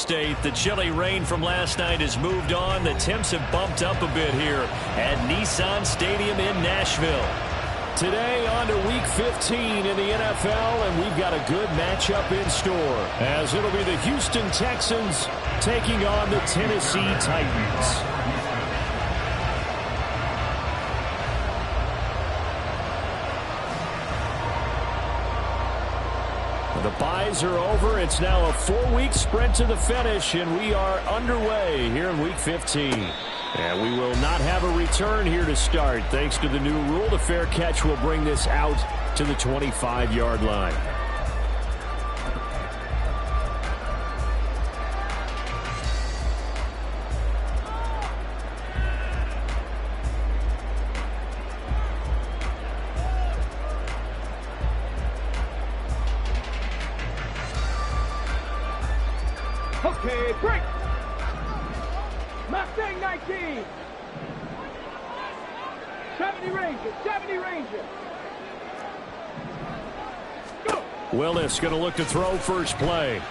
State. The chilly rain from last night has moved on. The temps have bumped up a bit here at Nissan Stadium in Nashville. Today on to Week 15 in the NFL, and we've got a good matchup in store, as it'll be the Houston Texans taking on the Tennessee Titans. The byes are over. It's now a 4-week sprint to the finish, and we are underway here in Week 15. And we will not have a return here to start. Thanks to the new rule, the fair catch will bring this out to the 25-yard line. Okay, break. Mustang 19. 70 Ranger, 70 Ranger. Go. Willis going to look to throw first play.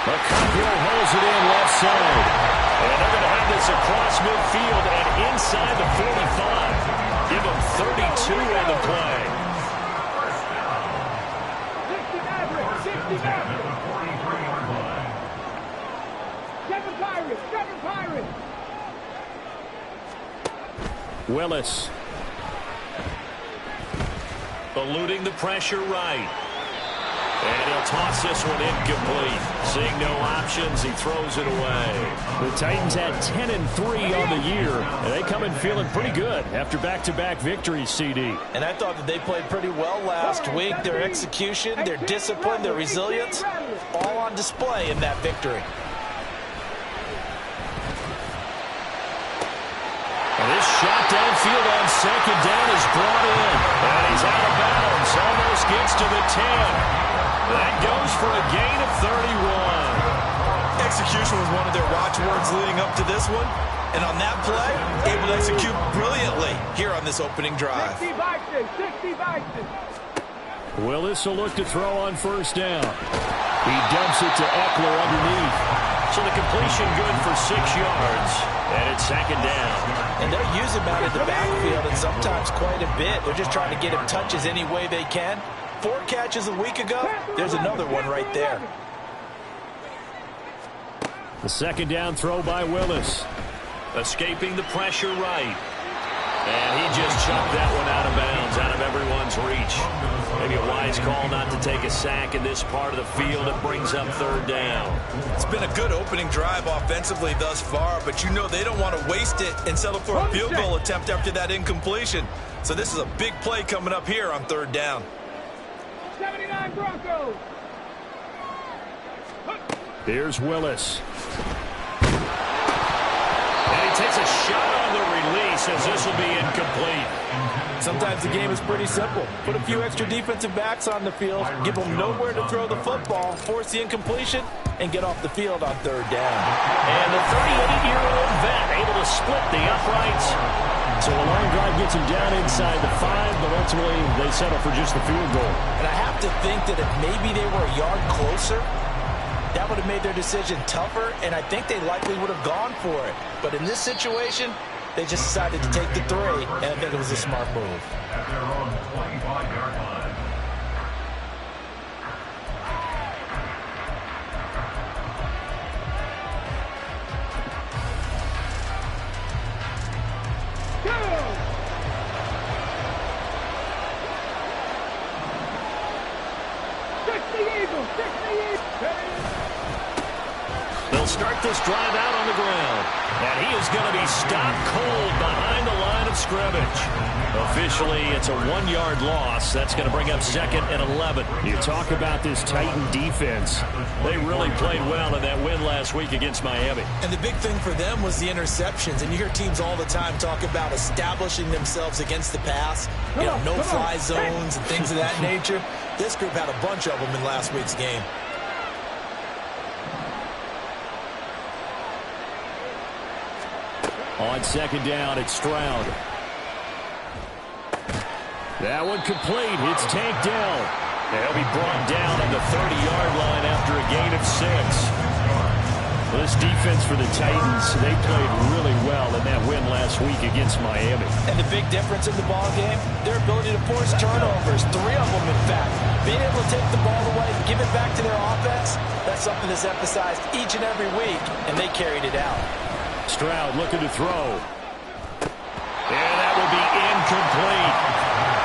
McConkey holds it in left side. And they're going to have this across midfield and inside the 45. Give them 32 on the play. 60 Maverick, 60 Maverick. 7 Pirates, 7 Pirates. Willis. Eluding the pressure right. And he'll toss this one incomplete. Seeing no options, he throws it away. The Titans had 10-3 on the year, and they come in feeling pretty good after back-to-back victories, CD. And I thought that they played pretty well last week. Their execution, their discipline, their resilience, all on display in that victory. And this shot downfield on second down is brought in. And he's out of bounds. Almost gets to the 10. That goes for a gain of 31. Execution was one of their watchwords leading up to this one. And on that play, able to execute brilliantly here on this opening drive. 60 Bison, 60 Bison. Willis will look to throw on first down. He dumps it to Eckler underneath. So the completion good for 6 yards. And it's second down. And they'll use him out of the backfield, and sometimes quite a bit. They're just trying to get him touches any way they can. 4 catches a week ago. There's another one right there. The second down throw by Willis. Escaping the pressure right. And he just chucked that one out of bounds, out of everyone's reach. Maybe a wise call not to take a sack in this part of the field. It brings up third down. It's been a good opening drive offensively thus far, but you know they don't want to waste it and settle for a field goal attempt after that incompletion. So this is a big play coming up here on third down. 79 Broncos. Here's Willis. And he takes a shot on the release as this will be incomplete. Sometimes the game is pretty simple. Put a few extra defensive backs on the field, give them nowhere to throw the football, force the incompletion, and get off the field on third down. And the 38-year-old vet able to split the uprights. So a long drive gets him down inside the 5, but ultimately they settle for just the field goal. And I have to think that if maybe they were a yard closer, that would have made their decision tougher, and I think they likely would have gone for it. But in this situation, they just decided to take the 3, and I think it was a smart move. They'll start this drive out on the ground. And he is going to be stopped cold behind the line of scrimmage. Officially, it's a 1-yard loss. That's going to bring up second and 11. You talk about this Titan defense. They really played well in that win last week against Miami. And the big thing for them was the interceptions. And you hear teams all the time talk about establishing themselves against the pass. You know, no-fly zones and things of that nature. This group had a bunch of them in last week's game. On second down, it's Stroud. That one complete. It's tanked down. They'll be brought down on the 30-yard Well, this defense for the Titans, they played really well in that win last week against Miami. And the big difference in the ball game, their ability to force turnovers, 3 of them in fact. Being able to take the ball away and give it back to their offense, that's something that's emphasized each and every week, and they carried it out. Stroud looking to throw. And that will be incomplete.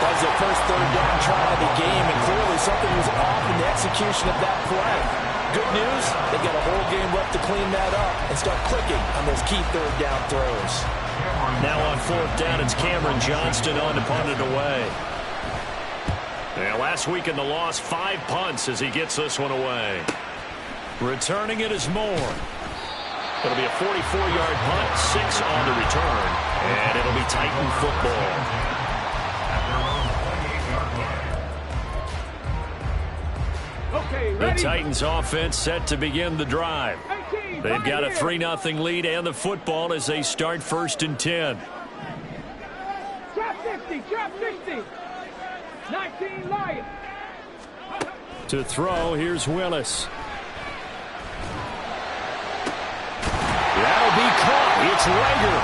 That was their first third down try of the game, and clearly something was off in the execution of that play. Good news, they got a whole game left to clean that up and start clicking on those key third down throws. Now on 4th down, it's Cameron Johnston on to punt it away. And last week in the loss, 5 punts as he gets this one away. Returning it is Moore. It'll be a 44-yard punt, 6 on the return, and it'll be Titan football. The Titans offense set to begin the drive. They've got a 3-0 lead and the football as they start 1st and 10. Trap 50, trap 60. 19 Lions. To throw, here's Willis. That'll be caught. It's Rager.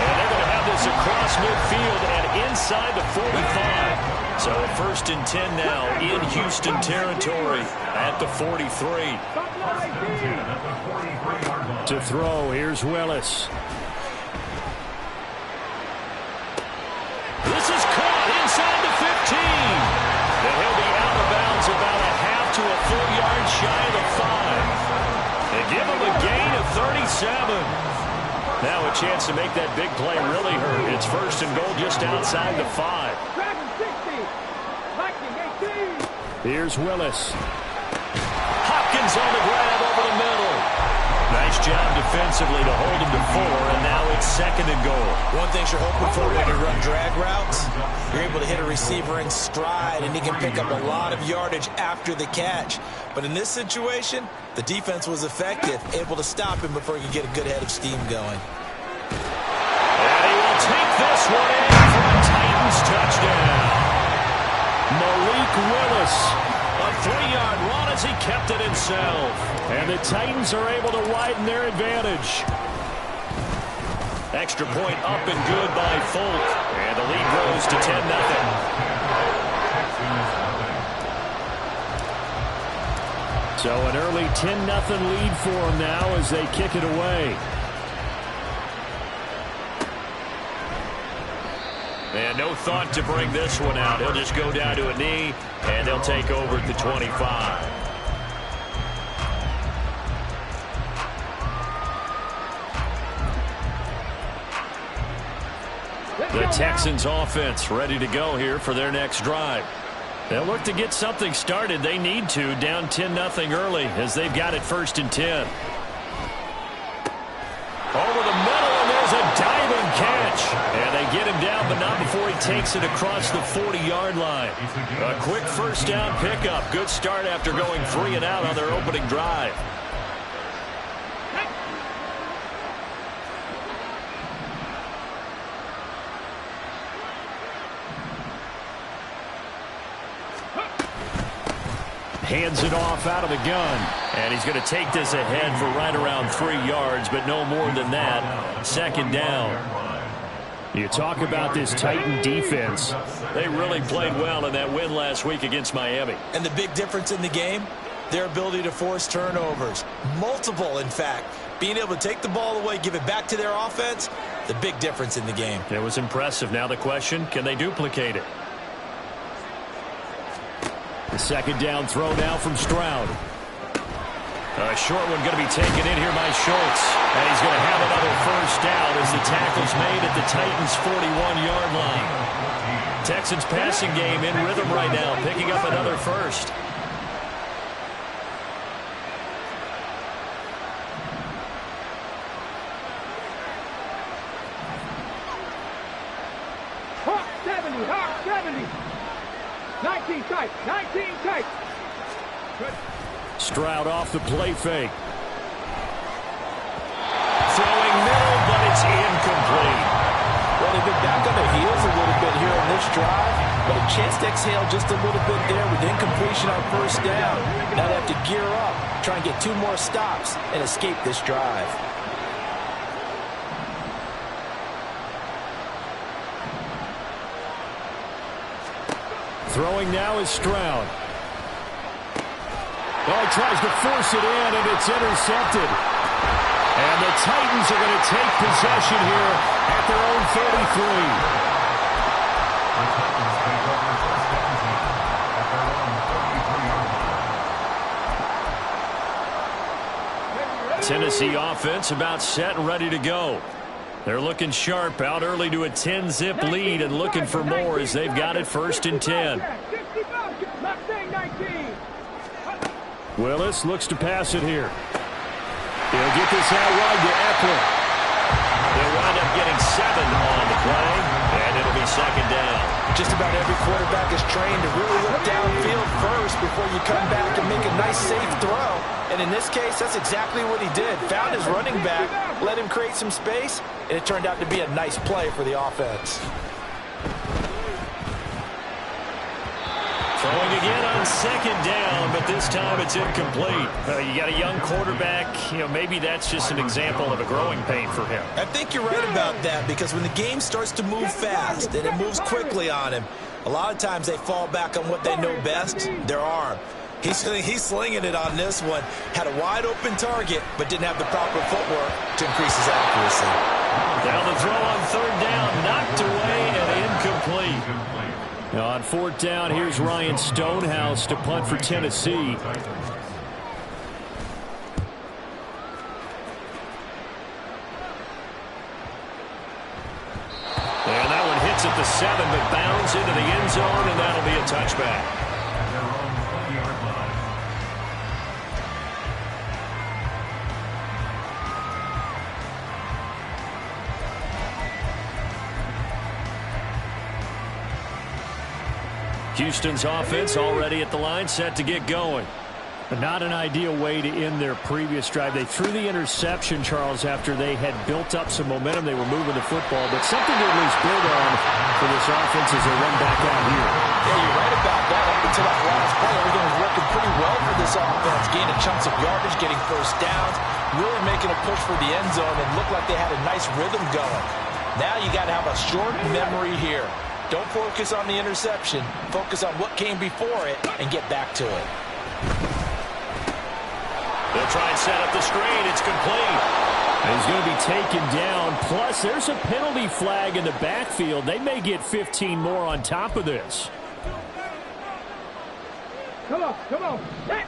And they're going to have this across midfield and inside the 45. So 1st and 10 now in Houston territory at the 43. To throw, here's Willis. This is caught inside the 15. And he'll be out of bounds about a half to a full yard shy of the 5. They give him a gain of 37. Now a chance to make that big play really hurt. It's 1st and goal just outside the 5. Here's Willis. Hopkins on the grab over the middle. Nice job defensively to hold him to 4, and now it's 2nd and goal. One thing you're hoping for when you run drag routes, you're able to hit a receiver in stride, and he can pick up a lot of yardage after the catch. But in this situation, the defense was effective, able to stop him before he could get a good head of steam going. And he will take this one in for a Titans touchdown. Malik Willis, a 3-yard run as he kept it himself. And the Titans are able to widen their advantage. Extra point up and good by Folk. And the lead grows to 10-0. So an early 10-0 lead for them now as they kick it away. And no thought to bring this one out. He'll just go down to a knee, and they'll take over at the 25. The Texans offense ready to go here for their next drive. They'll look to get something started. They need to, down 10-0 early as they've got it 1st and 10. Over the middle, and there's a diving catch. And they get him down, but not before he takes it across the 40-yard line. A quick 1st down pickup. Good start after going 3 and out on their opening drive. Hands it off out of the gun. And he's going to take this ahead for right around 3 yards, but no more than that. 2nd down. You talk about this Titan defense. They really played well in that win last week against Miami. And the big difference in the game, their ability to force turnovers. Multiple, in fact. Being able to take the ball away, give it back to their offense, the big difference in the game. It was impressive. Now the question, can they duplicate it? The 2nd down throw now from Stroud. A short one going to be taken in here by Schultz. And he's going to have another 1st down as the tackle's made at the Titans' 41-yard line. Texans passing game in rhythm right now, picking up another 1st. Hawk 70, Hawk 70. 19 tight, 19 tight. Good. Stroud off the play fake. Throwing middle, but it's incomplete. Well, they've been back on their heels a little bit here on this drive, but a chance to exhale just a little bit there with incompletion on 1st down. Now they have to gear up, try and get 2 more stops and escape this drive. Throwing now is Stroud. Oh, he tries to force it in, and it's intercepted. And the Titans are going to take possession here at their own 33. Tennessee offense about set and ready to go. They're looking sharp, out early to a 10-zip lead and looking for more as they've got it 1st and 10. Willis looks to pass it here. He'll get this out wide to Eckler. They'll wind up getting 7 on the play, and it'll be 2nd down. Just about every quarterback is trained to really look downfield first before you come back and make a nice, safe throw. And in this case, that's exactly what he did. Found his running back, let him create some space, and it turned out to be a nice play for the offense. Throwing again on 2nd down, but this time it's incomplete. You got a young quarterback. Maybe that's just an example of a growing pain for him. I think you're right about that, because when the game starts to move fast and it moves quickly on him, a lot of times they fall back on what they know best, their arm. He's slinging it on this one. Had a wide-open target, but didn't have the proper footwork to increase his accuracy. Now the throw on 3rd down, knocked away and incomplete. Now on 4th down, here's Ryan Stonehouse to punt for Tennessee. And that one hits at the 7, but bounds into the end zone, and that'll be a touchback. Houston's offense already at the line, set to get going. But not an ideal way to end their previous drive. They threw the interception, Charles, after they had built up some momentum. They were moving the football, but something to at least build on for this offense as they run back out here. Yeah, you're right about that. Up until that last play, everything was working pretty well for this offense. Gaining chunks of yardage, getting 1st downs, really making a push for the end zone, and looked like they had a nice rhythm going. Now you got to have a short memory here. Don't focus on the interception. Focus on what came before it and get back to it. They'll try and set up the screen. It's complete. And he's going to be taken down. Plus, there's a penalty flag in the backfield. They may get 15 more on top of this. Come on, come on. Hey.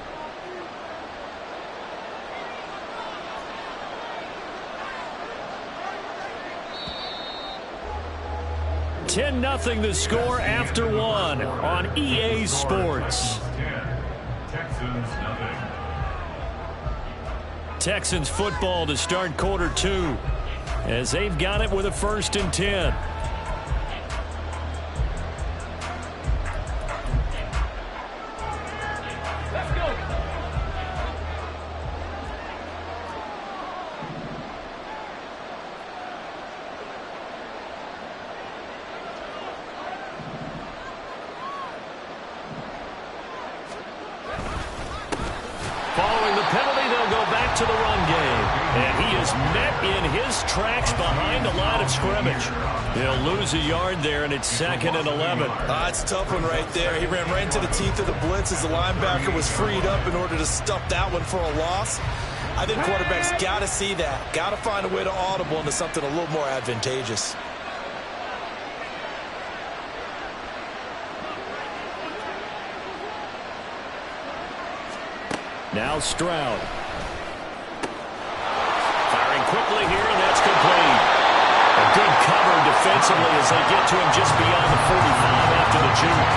10-0 the score after 1 on EA Sports. Texans football to start quarter 2 as they've got it with a 1st and 10. Let's go. Following the penalty, they'll go back to the run game. And he is met in his tracks behind the line of scrimmage. He'll lose a yard there, and it's 2nd and 11. It's a tough one right there. He ran right into the teeth of the blitz as the linebacker was freed up in order to stuff that one for a loss. I think quarterbacks got to see that. Got to find a way to audible into something a little more advantageous. Now Stroud. Firing quickly here, and that's complete. A good cover defensively as they get to him just beyond the 45 after the juke.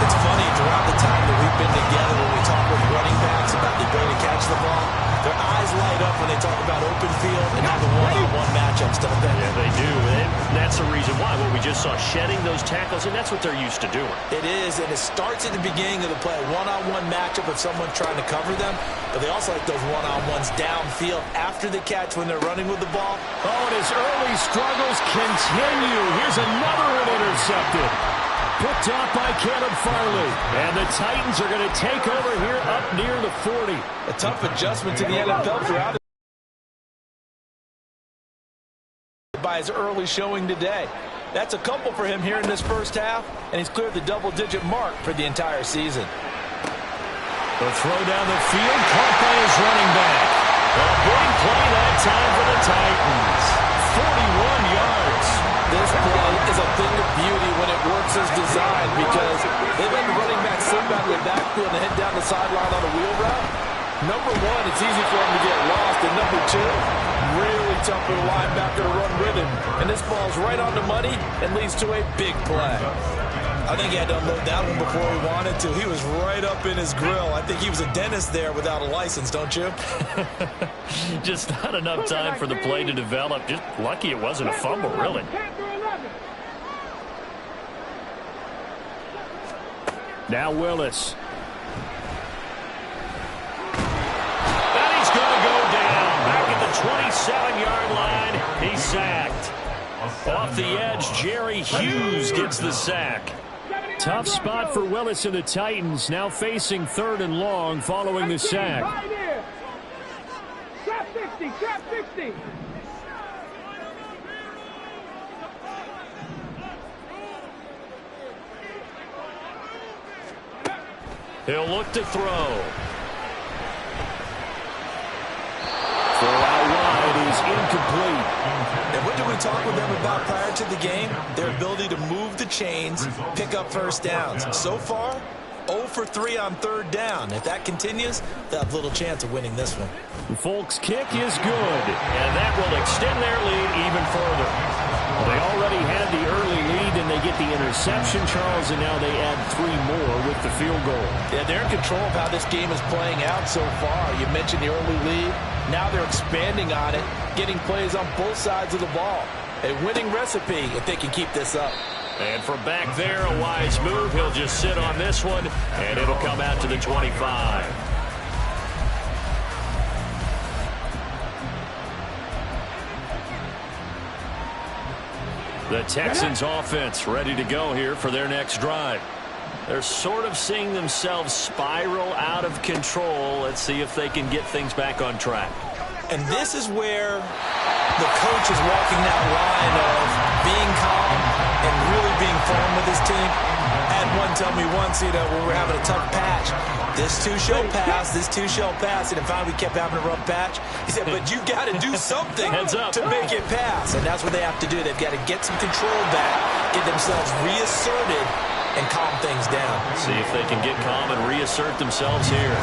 It's funny, throughout the time that we've been together when we talk with running backs about the ability to catch the ball, their eyes light up when they talk about open field and having one-on-one matchups, don't they? Yeah, they do. And that's the reason why. What we just saw, shedding those tackles, and that's what they're used to doing. It is, and it starts at the beginning of the play. One-on-one matchup of someone trying to cover them, but they also like those one-on-ones downfield after the catch when they're running with the ball. Oh, and his early struggles continue. Here's another one intercepted. Picked off by Caleb Farley. And the Titans are going to take over here up near the 40. A tough adjustment to the NFL throughout by his early showing today. That's a couple for him here in this first half, and he's cleared the double-digit mark for the entire season. The throw down the field, caught by his running back. A big play that time for the Titans. 41 yards. This play is a thing of beauty when it works as designed, because they let the running back slip out of the backfield and head down the sideline on a wheel route. Number one, it's easy for him to get lost, and number two, really tough for the linebacker to run with him. And this ball's right on the money and leads to a big play. I think he had to unload that one before he wanted to. He was right up in his grill. I think he was a dentist there without a license, don't you? Just not enough time for the play to develop. Just lucky it wasn't a fumble, really. Now Willis. And he's going to go down. Back at the 27-yard line. He's sacked. Off the edge, Jerry Hughes gets the sack. Tough spot for Willis and the Titans, now facing 3rd and long following the sack. Trap 60, trap 60. He'll look to throw. Throw out wide is incomplete. And what did we talk with them about prior to the game? Their ability to move the chains, pick up first downs. So far, 0 for 3 on 3rd down. If that continues, they'll have little chance of winning this one. Folks' kick is good, and that will extend their lead even further. They already had the early lead, and they get the interception, Charles, and now they add 3 more with the field goal. Yeah, they're in control of how this game is playing out so far. You mentioned the early lead. Now they're expanding on it, getting plays on both sides of the ball. A winning recipe if they can keep this up. And from back there, a wise move. He'll just sit on this one, and it'll come out to the 25. The Texans offense ready to go here for their next drive. They're sort of seeing themselves spiral out of control. Let's see if they can get things back on track. And this is where the coach is walking that line of being calm and really being firm with his team. I had one tell me once, when we were having a tough patch, this two shall pass, and finally we kept having a rough patch. He said, but you got to do something to make it pass. And that's what they have to do. They've got to get some control back, get themselves reasserted, and calm things down. See if they can get calm and reassert themselves here.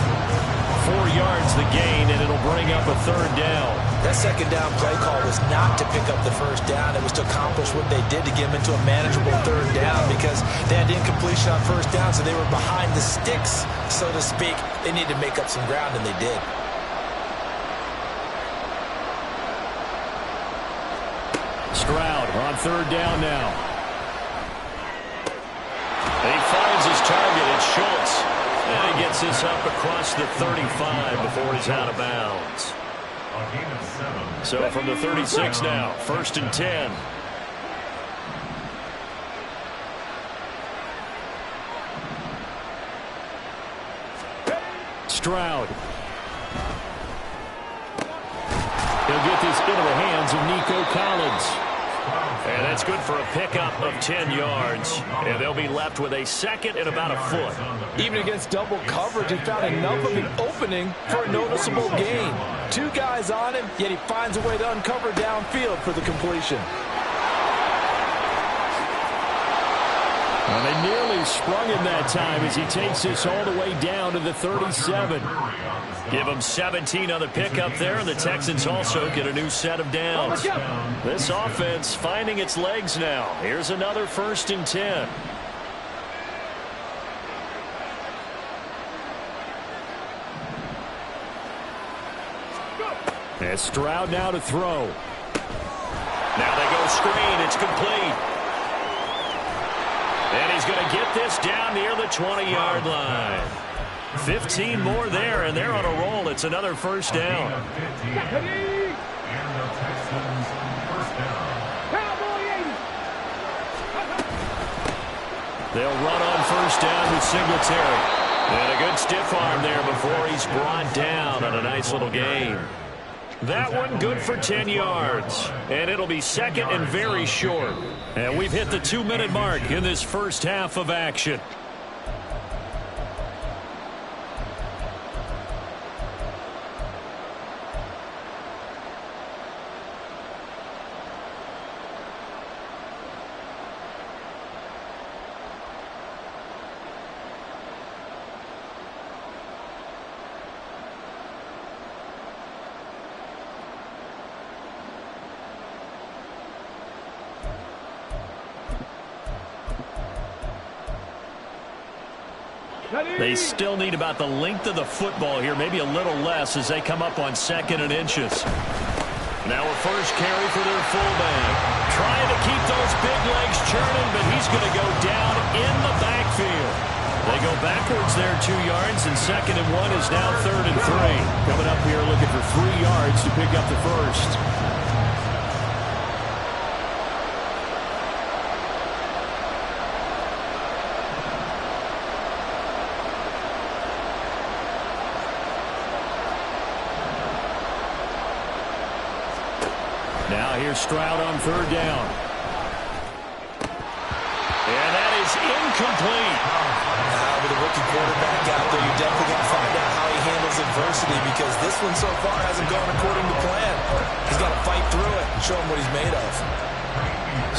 4 yards the gain, and it'll bring up a 3rd down. That 2nd down play call was not to pick up the 1st down. It was to accomplish what they did to get them into a manageable 3rd down, because they had incompletion on 1st down, so they were behind the sticks, so to speak. They needed to make up some ground, and they did. Stroud on 3rd down now. He finds his target. It's Schultz. And he gets this up across the 35 before he's out of bounds. So from the 36 now, 1st and 10. Stroud. He'll get this into the hands of Nico Collins. And that's good for a pickup of 10 yards. And they'll be left with a 2nd and about a foot. Even against double coverage, he found enough of an opening for a noticeable gain. 2 guys on him, yet he finds a way to uncover downfield for the completion. Well, they nearly sprung him that time as he takes this all the way down to the 37. Give him 17 on the pickup there, and the Texans also get a new set of downs. This offense finding its legs now. Here's another 1st and 10. And Stroud now to throw. Now they go screen. It's complete. And he's going to get this down near the 20-yard line. 15 more there, and they're on a roll. It's another 1st down. They'll run on first down with Singletary. And a good stiff arm there before he's brought down on a nice little gain. That one good for 10 yards. And it'll be second and very short. And we've hit the 2-minute mark in this first half of action. They still need about the length of the football here, maybe a little less as they come up on 2nd and inches. Now a first carry for their fullback. Trying to keep those big legs churning, but he's going to go down in the backfield. They go backwards there 2 yards, and 2nd and 1 is now 3rd and 3. Coming up here looking for 3 yards to pick up the first. Now here's Stroud on 3rd down. And that is incomplete. Now with a rookie quarterback out there, you're definitely going to find out how he handles adversity, because this one so far hasn't gone according to plan. He's got to fight through it and show him what he's made of.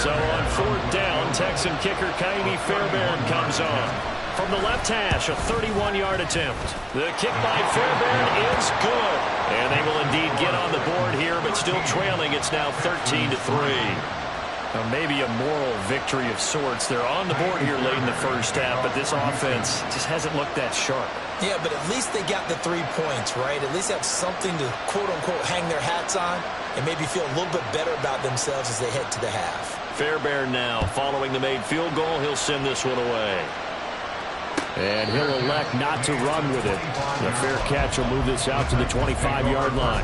So on 4th down, Texan kicker Kaimi Fairbairn comes on. From the left hash, a 31-yard attempt. The kick by Fairbairn is good. And they will indeed get on the board here, but still trailing. It's now 13-3. Maybe a moral victory of sorts. They're on the board here late in the first half, but this offense just hasn't looked that sharp. Yeah, but at least they got the 3 points, right? At least have something to, quote-unquote, hang their hats on and maybe feel a little bit better about themselves as they head to the half. Fairbairn now, following the made field goal, he'll send this one away. And he'll elect not to run with it. The fair catch will move this out to the 25-yard line.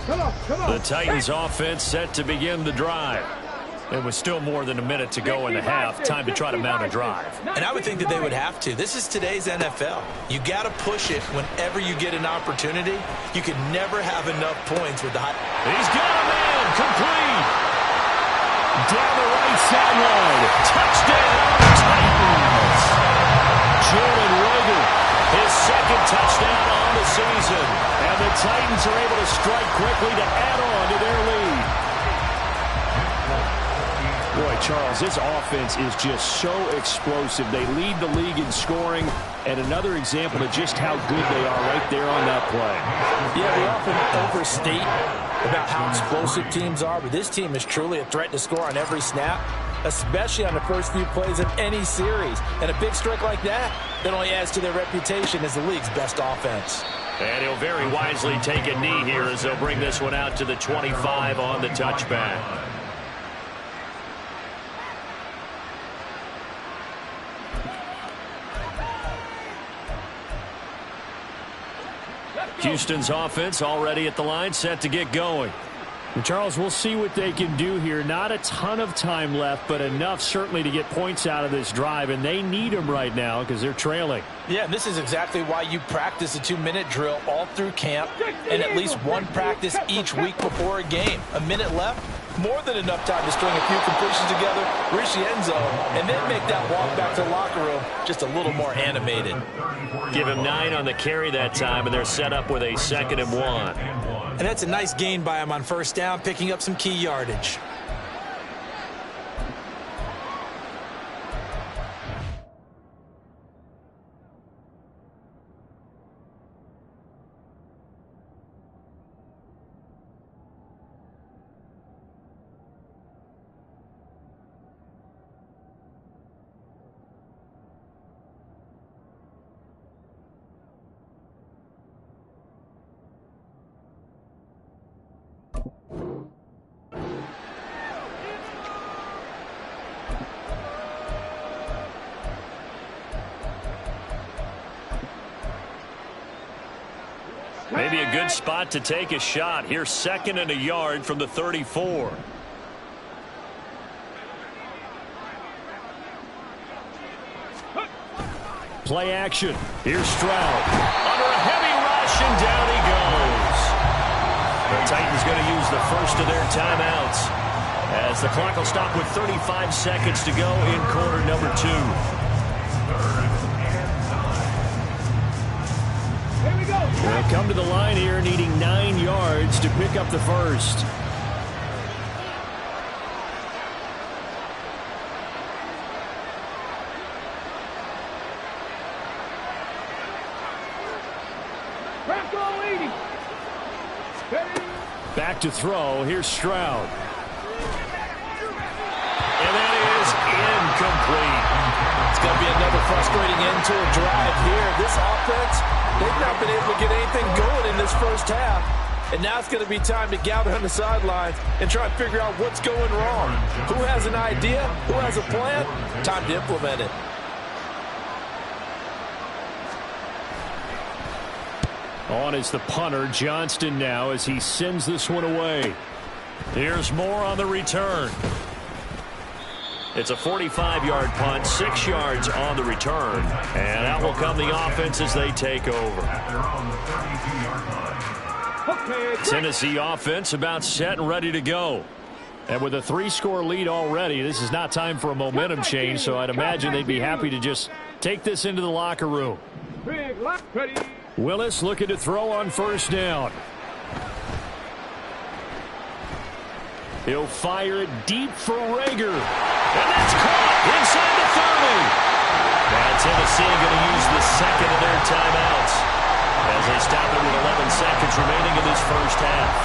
Come on. The Titans offense set to begin the drive. And with still more than a minute to go in the half, time to try to mount a drive. And I would think that they would have to. This is today's NFL. You got to push it whenever you get an opportunity. You can never have enough points with the high. He's got a man, complete. Down the right sideline. Touchdown, Titans. Jalen Reagor, his 2nd touchdown on the season. And the Titans are able to strike quickly to add on to their lead. Boy, Charles, this offense is just so explosive. They lead the league in scoring, and another example of just how good they are right there on that play. Yeah, we often overstate about how explosive teams are, but this team is truly a threat to score on every snap, especially on the first few plays of any series. And a big strike like that only adds to their reputation as the league's best offense. And he'll very wisely take a knee here as they'll bring this one out to the 25 on the touchback. Houston's offense already at the line, set to get going. And Charles, we'll see what they can do here. Not a ton of time left, but enough certainly to get points out of this drive, and they need them right now because they're trailing. Yeah, and this is exactly why you practice a 2-minute drill all through camp and at least one practice each week before a game. A minute left, more than enough time to string a few completions together, reach the end zone, and then make that walk back to the locker room just a little more animated. Give him 9 on the carry that time, and they're set up with a 2nd and 1. And that's a nice gain by him on first down, picking up some key yardage. Maybe a good spot to take a shot. Here's 2nd and a yard from the 34. Play action. Here's Stroud. Under a heavy rush, and down he goes. The Titans going to use the first of their timeouts, as the clock will stop with 35 seconds to go in quarter number 2. Here we go. They'll come to the line here needing 9 yards to pick up the first. Crack on 80. Ready? Back to throw. Here's Stroud. And that is incomplete. It's going to be another frustrating end to a drive here. This offense, they've not been able to get anything going in this first half. And now it's going to be time to gather on the sidelines and try and figure out what's going wrong. Who has an idea? Who has a plan? Time to implement it. On is the punter, Johnston, now as he sends this one away. Here's Moore on the return. It's a 45-yard punt, 6 yards on the return. And out will come the offense as they take over. Tennessee offense about set and ready to go. And with a 3-score lead already, this is not time for a momentum change, so I'd imagine they'd be happy to just take this into the locker room. Big lock. Ready? Willis looking to throw on first down. He'll fire it deep for Rager. And that's caught inside the 30. Now Tennessee going to use the second of their timeouts as they stop it with 11 seconds remaining in this first half.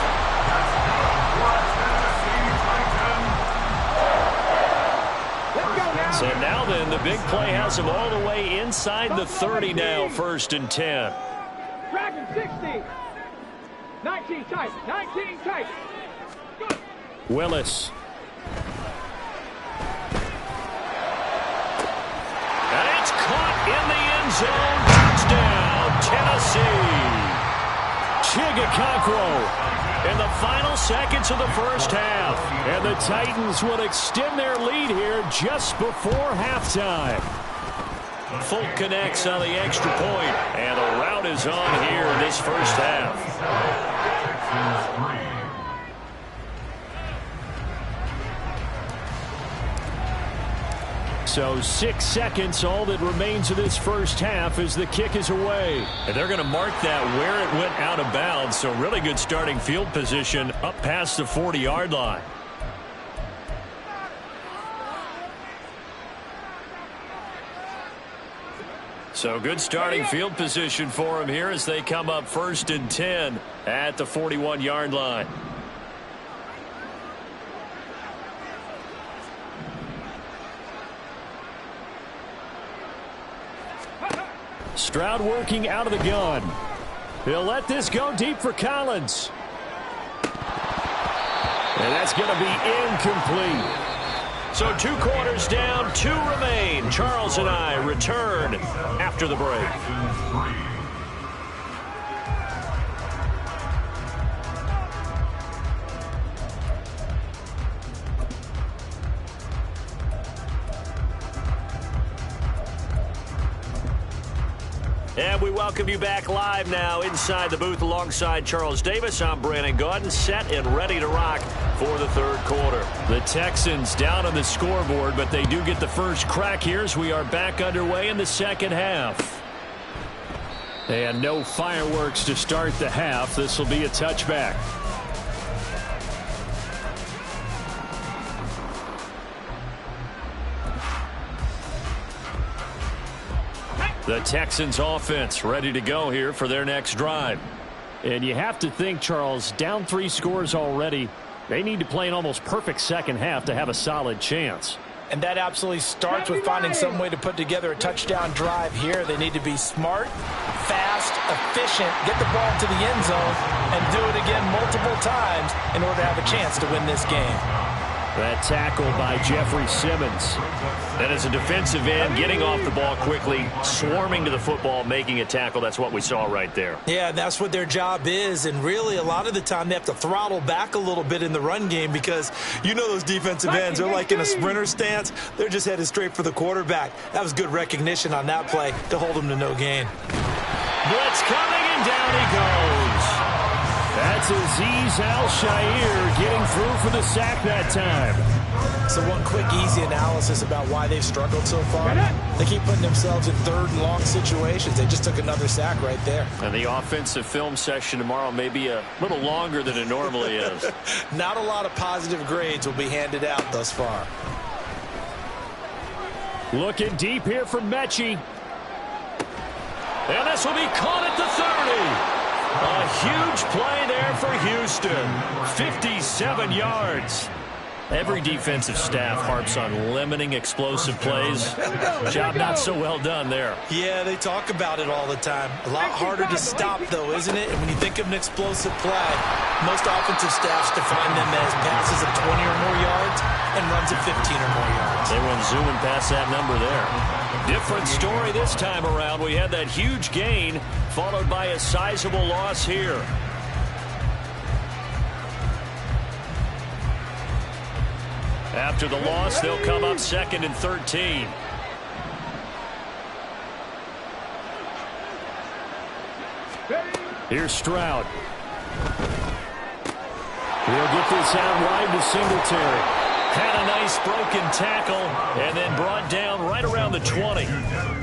So now then, the big play has them all the way inside the 30 now, 1st and 10. Dragon 60. 19 tight. 19 tight. Good. Willis. And it's caught in the end zone. Touchdown, Tennessee. Chigakakro in the final seconds of the first half. And the Titans will extend their lead here just before halftime. Folk connects on the extra point, and the route is on here in this first half. So 6 seconds, all that remains of this first half as the kick is away. And they're going to mark that where it went out of bounds, so really good starting field position up past the 40-yard line. So good starting field position for them here as they come up 1st and 10 at the 41-yard line. Stroud working out of the gun. He'll let this go deep for Collins. And that's going to be incomplete. So 2 quarters down, 2 remain. Charles and I return after the break. And we welcome you back live now inside the booth alongside Charles Davis. I'm Brandon Gaudin, set and ready to rock for the 3rd quarter. The Texans down on the scoreboard, but they do get the first crack here as we are back underway in the 2nd half. And no fireworks to start the half. This will be a touchback. The Texans offense ready to go here for their next drive. And you have to think, Charles, down 3 scores already. They need to play an almost perfect second half to have a solid chance. And that absolutely starts with finding some way to put together a touchdown drive here. They need to be smart, fast, efficient, get the ball to the end zone, and do it again multiple times in order to have a chance to win this game. That tackle by Jeffrey Simmons. And as a defensive end, getting off the ball quickly, swarming to the football, making a tackle. That's what we saw right there. Yeah, that's what their job is. And really, a lot of the time, they have to throttle back a little bit in the run game because you know those defensive ends, they're like in a sprinter stance. They're just headed straight for the quarterback. That was good recognition on that play to hold them to no gain. Blitz coming, and down he goes. That's Azeez Al-Shaair getting through for the sack that time. So one quick, easy analysis about why they've struggled so far. They keep putting themselves in third and long situations. They just took another sack right there. And the offensive film session tomorrow may be a little longer than it normally is. Not a lot of positive grades will be handed out thus far. Looking deep here for Mechie. And this will be caught at the 30. A huge play there for Houston. 57 yards. Every defensive staff harps on limiting explosive plays. Job not so well done there. Yeah, they talk about it all the time. A lot harder to stop, though, isn't it? And when you think of an explosive play, most offensive staffs define them as passes of 20 or more yards and runs of 15 or more yards. They went zooming past that number there. Different story this time around. We had that huge gain followed by a sizable loss here. After the loss, they'll come up 2nd and 13. Here's Stroud. He'll get this out wide to Singletary. Had a nice broken tackle and then brought down right around the 20.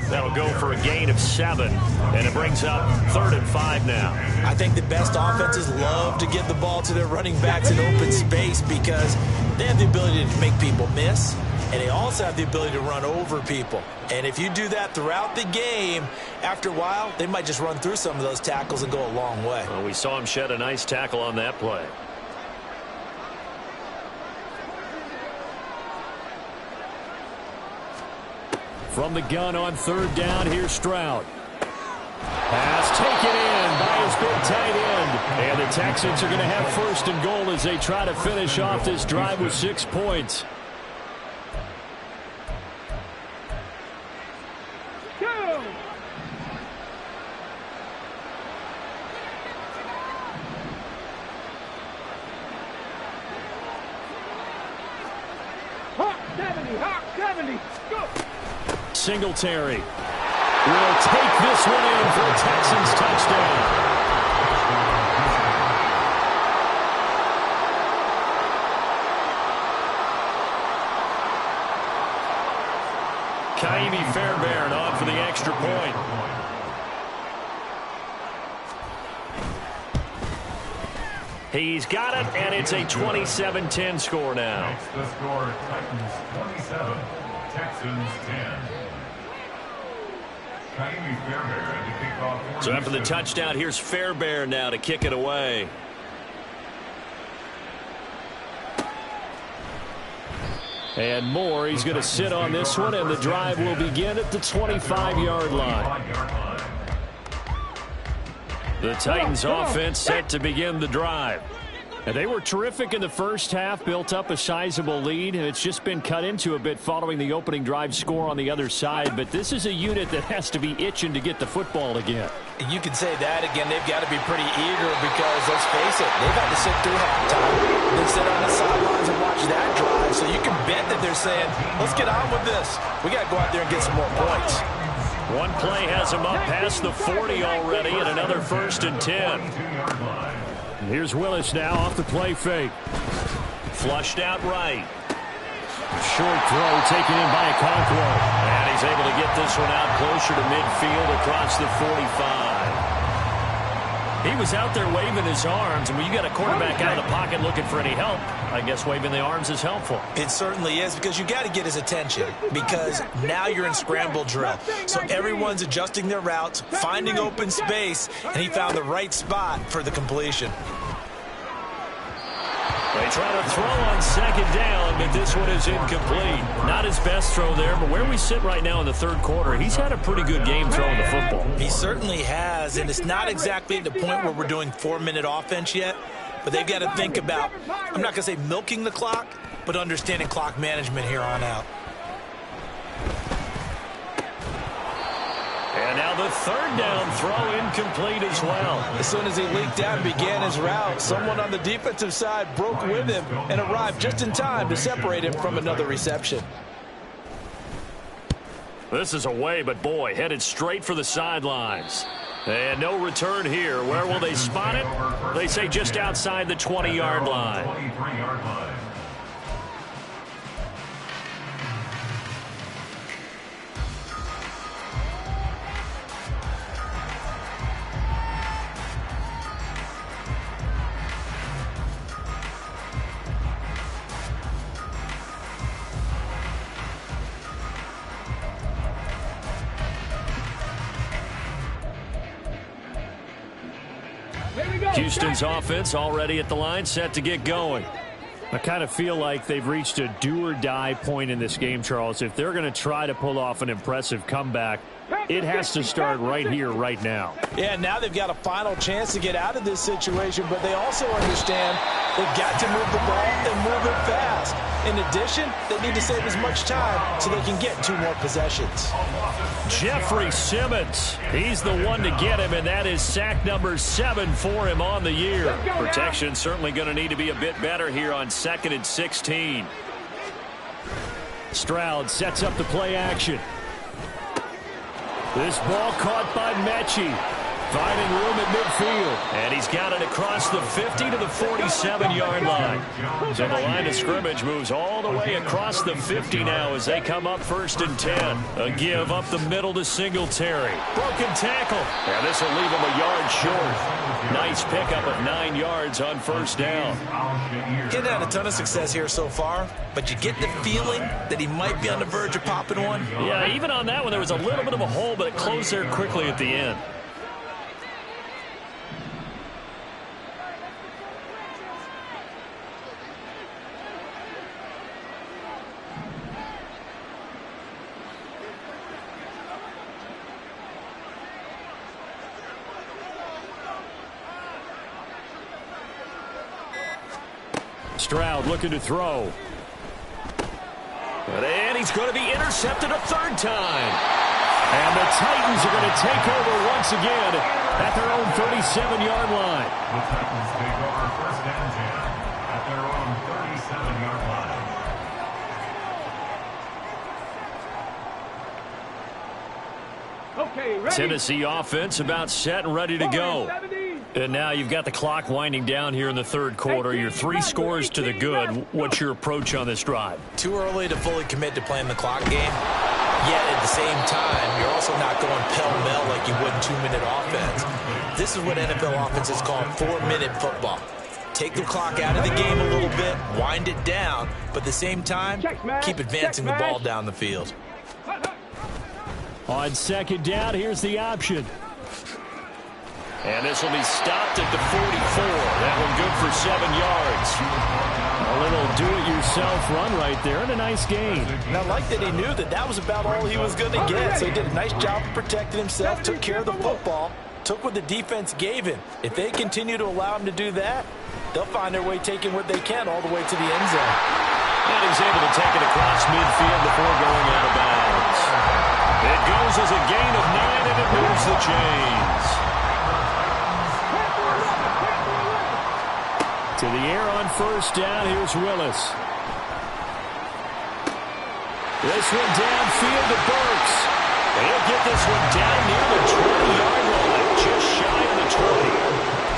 That'll go for a gain of 7, and it brings up 3rd and 5 now. I think the best offenses love to get the ball to their running backs in open space because they have the ability to make people miss, and they also have the ability to run over people. And if you do that throughout the game, after a while, they might just run through some of those tackles and go a long way. Well, we saw him shed a nice tackle on that play. From the gun on 3rd down, here's Stroud. Pass taken in by his big tight end. And the Texans are going to have 1st and goal as they try to finish off this drive with 6 points. Hawk 70, go! Singletary will take this one in for a Texans touchdown. Ka'imi Fairbairn on for the extra point. He's got it, and it's a 27-10 score now. The score, Titans 27, Texans 10. So after the touchdown, here's Fairbairn now to kick it away. And Moore, he's going to sit on this one, and the drive will begin at the 25-yard line. The Titans offense set to begin the drive. And they were terrific in the first half, built up a sizable lead, and it's just been cut into a bit following the opening drive score on the other side. But this is a unit that has to be itching to get the football again. You can say that again. They've got to be pretty eager because, let's face it, they've had to sit through halftime, then sit on the sidelines and watch that drive. So you can bet that they're saying, let's get on with this. We got to go out there and get some more points. One play has him up past the 40 already, and another 1st and 10. Here's Willis now off the play fake. Flushed out right. Short throw taken in by Okonkwo. And he's able to get this one out closer to midfield across the 45. He was out there waving his arms, and when you got a quarterback out of the pocket looking for any help, I guess waving the arms is helpful. It certainly is, because you got to get his attention, because now you're in scramble drill. So everyone's adjusting their routes, finding open space, and he found the right spot for the completion. They try to throw on 2nd down, but this one is incomplete. Not his best throw there, but where we sit right now in the 3rd quarter, he's had a pretty good game throwing the football. He certainly has, and it's not exactly at the point where we're doing 4-minute offense yet, But they've got to think about, I'm not going to say milking the clock, but understanding clock management here on out. And now the third down throw incomplete as well. As soon as he leaked out and began his route, someone on the defensive side broke with him and arrived just in time to separate him from another reception. This is away, but boy, headed straight for the sidelines. And no return here. Where will they spot it? They say just outside the 20-yard line. 23-yard line. Houston's offense already at the line, set to get going. I kind of feel like they've reached a do-or-die point in this game, Charles. If they're going to try to pull off an impressive comeback, it has to start right here, right now. Yeah, now they've got a final chance to get out of this situation, but they also understand they've got to move the ball and move it fast. In addition, they need to save as much time so they can get 2 more possessions. Jeffrey Simmons, he's the one to get him, and that is sack number 7 for him on the year. Protection certainly going to need to be a bit better here on 2nd and 16. Stroud sets up the play action. This ball caught by Mechie. Finding room at midfield. And he's got it across the 50 to the 47-yard line. So the line of scrimmage moves all the way across the 50 now as they come up 1st and 10. A give up the middle to Singletary. Broken tackle. And this will leave him a yard short. Nice pickup of 9 yards on 1st down. He's had a ton of success here so far, but you get the feeling that he might be on the verge of popping one. Yeah, even on that one, there was a little bit of a hole, but it closed there quickly at the end. Stroud looking to throw. And he's going to be intercepted a 3rd time. And the Titans are going to take over once again at their own 37-yard line. The Titans take over 1st and 10 at their own 37-yard line. Okay, ready. Tennessee offense about set and ready to go. And now you've got the clock winding down here in the 3rd quarter. You're 3 scores to the good. What's your approach on this drive? Too early to fully commit to playing the clock game. Yet at the same time, you're also not going pell-mell like you would in 2-minute offense. This is what NFL offenses call 4-minute football. Take the clock out of the game a little bit, wind it down, but at the same time, keep advancing the ball down the field. On 2nd down, here's the option. And this will be stopped at the 44. That one good for 7 yards. A little do-it-yourself run right there and a nice gain. And I like that he knew that that was about all he was going to get. So he did a nice job of protecting himself, took care of the football, took what the defense gave him. If they continue to allow him to do that, they'll find their way taking what they can all the way to the end zone. And he's able to take it across midfield before going out of bounds. It goes as a gain of 9, and it moves the chains. To the air on 1st down, here's Willis. This one downfield to Burks. He'll get this one down near the 20-yard line, just shy of the 20.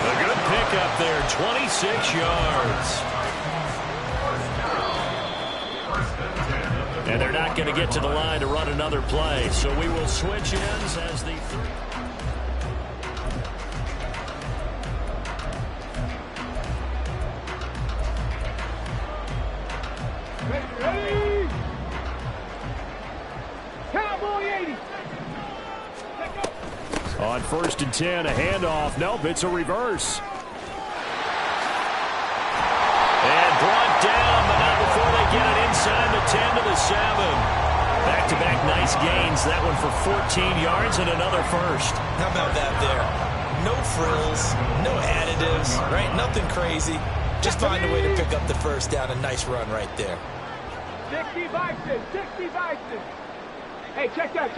A good pickup there, 26 yards. And they're not going to get to the line to run another play, so we will switch ends as the Ready. Cowboy 80. On 1st and 10, a handoff. Nope, it's a reverse. And brought down, but not before they get it inside the 10 to the 7. Back-to-back nice gains. That one for 14 yards and another first. How about that there? No frills, no additives, right? Nothing crazy. Just find a way to pick up the first down. A nice run right there. 60 Bison, 60 Bison. Hey, check that.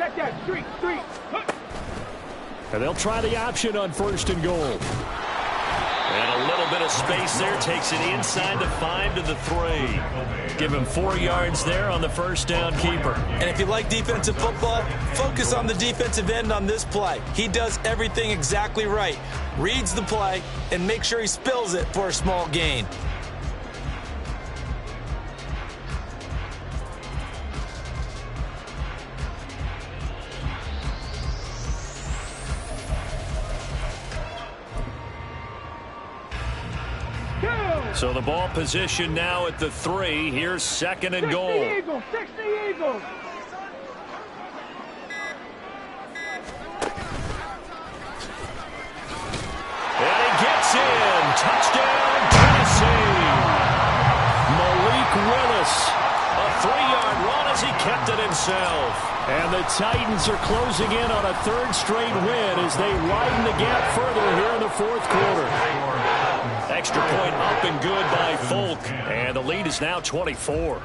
Street. And they'll try the option on 1st and goal. And a little bit of space there. Takes it inside the 5 to the 3. Give him 4 yards there on the first down keeper. And if you like defensive football, focus on the defensive end on this play. He does everything exactly right. Reads the play and make sure he spills it for a small gain. So the ball position now at the 3. Here's 2nd and goal. 60 Eagles. And he gets in. Touchdown, Tennessee. Malik Willis. A 3-yard run as he kept it himself. And the Titans are closing in on a 3rd straight win as they widen the gap further here in the 4th quarter. Extra point up and good by Folk. And the lead is now 24.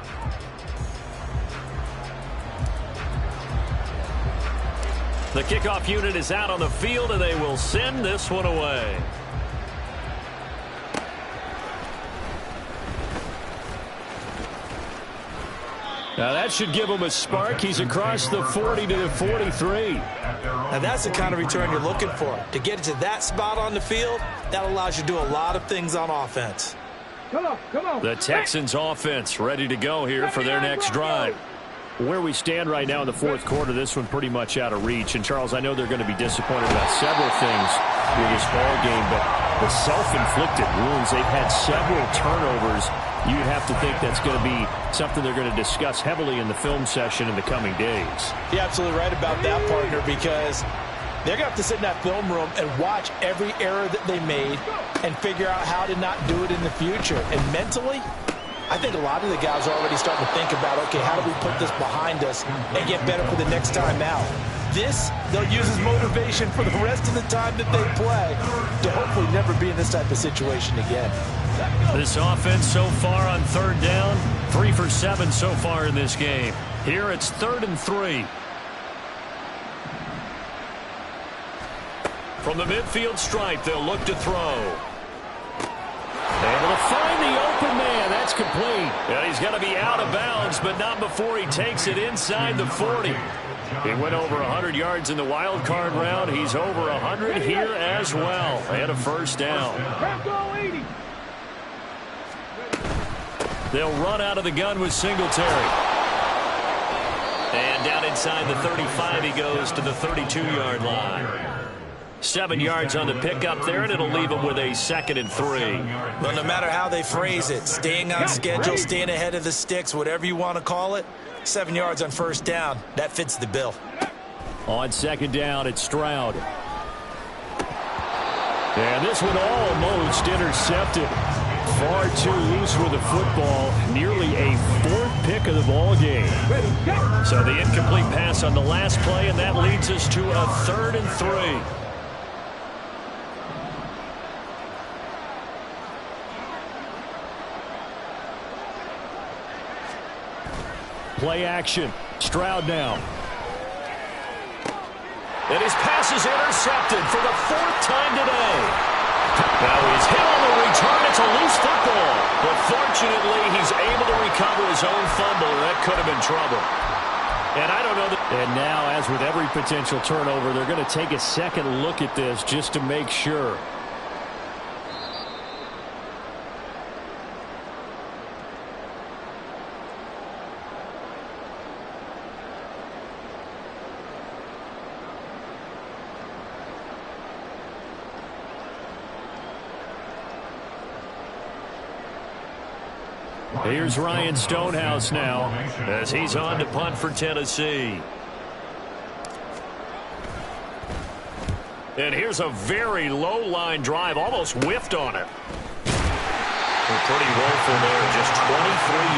The kickoff unit is out on the field, and they will send this one away. Now that should give him a spark. He's across the 40 to the 43. Now that's the kind of return you're looking for. To get to that spot on the field, that allows you to do a lot of things on offense. Come on. The Texans offense ready to go here for their next drive. Where we stand right now in the 4th quarter, this one pretty much out of reach. And, Charles, I know they're going to be disappointed about several things with this ball game, but the self-inflicted wounds, they've had several turnovers. You'd have to think that's going to be something they're going to discuss heavily in the film session in the coming days. You're absolutely right about that, partner, because they're going to have to sit in that film room and watch every error that they made and figure out how to not do it in the future. And mentally, I think a lot of the guys are already starting to think about, okay, how do we put this behind us and get better for the next time out? This, they'll use as motivation for the rest of the time that they play to hopefully never be in this type of situation again. This offense so far on 3rd down, 3 for 7 so far in this game. Here it's 3rd and 3. From the midfield stripe, they'll look to throw. Able to find the open man. That's complete. And he's going to be out of bounds, but not before he takes it inside the 40. He went over 100 yards in the wild card round. He's over 100 here as well. And a first down. They'll run out of the gun with Singletary. And down inside the 35, he goes to the 32-yard line. 7 yards on the pickup there, and it'll leave him with a 2nd and 3. Well, no matter how they phrase it, staying on schedule, staying ahead of the sticks, whatever you want to call it, 7 yards on 1st down, that fits the bill. On 2nd down, it's Stroud. And this one almost intercepted. Far too loose with the football. Nearly a 4th pick of the ball game. So the incomplete pass on the last play, and that leads us to a 3rd and 3. Play action. Stroud now. And his pass is intercepted for the 4th time today. Now he's hit on the return. It's a loose football. But fortunately, he's able to recover his own fumble. That could have been trouble. And I don't know that. And now, as with every potential turnover, they're going to take a second look at this just to make sure. Here's Ryan Stonehouse now as he's on to punt for Tennessee. And here's a very low line drive, almost whiffed on it. Pretty woeful there, just 23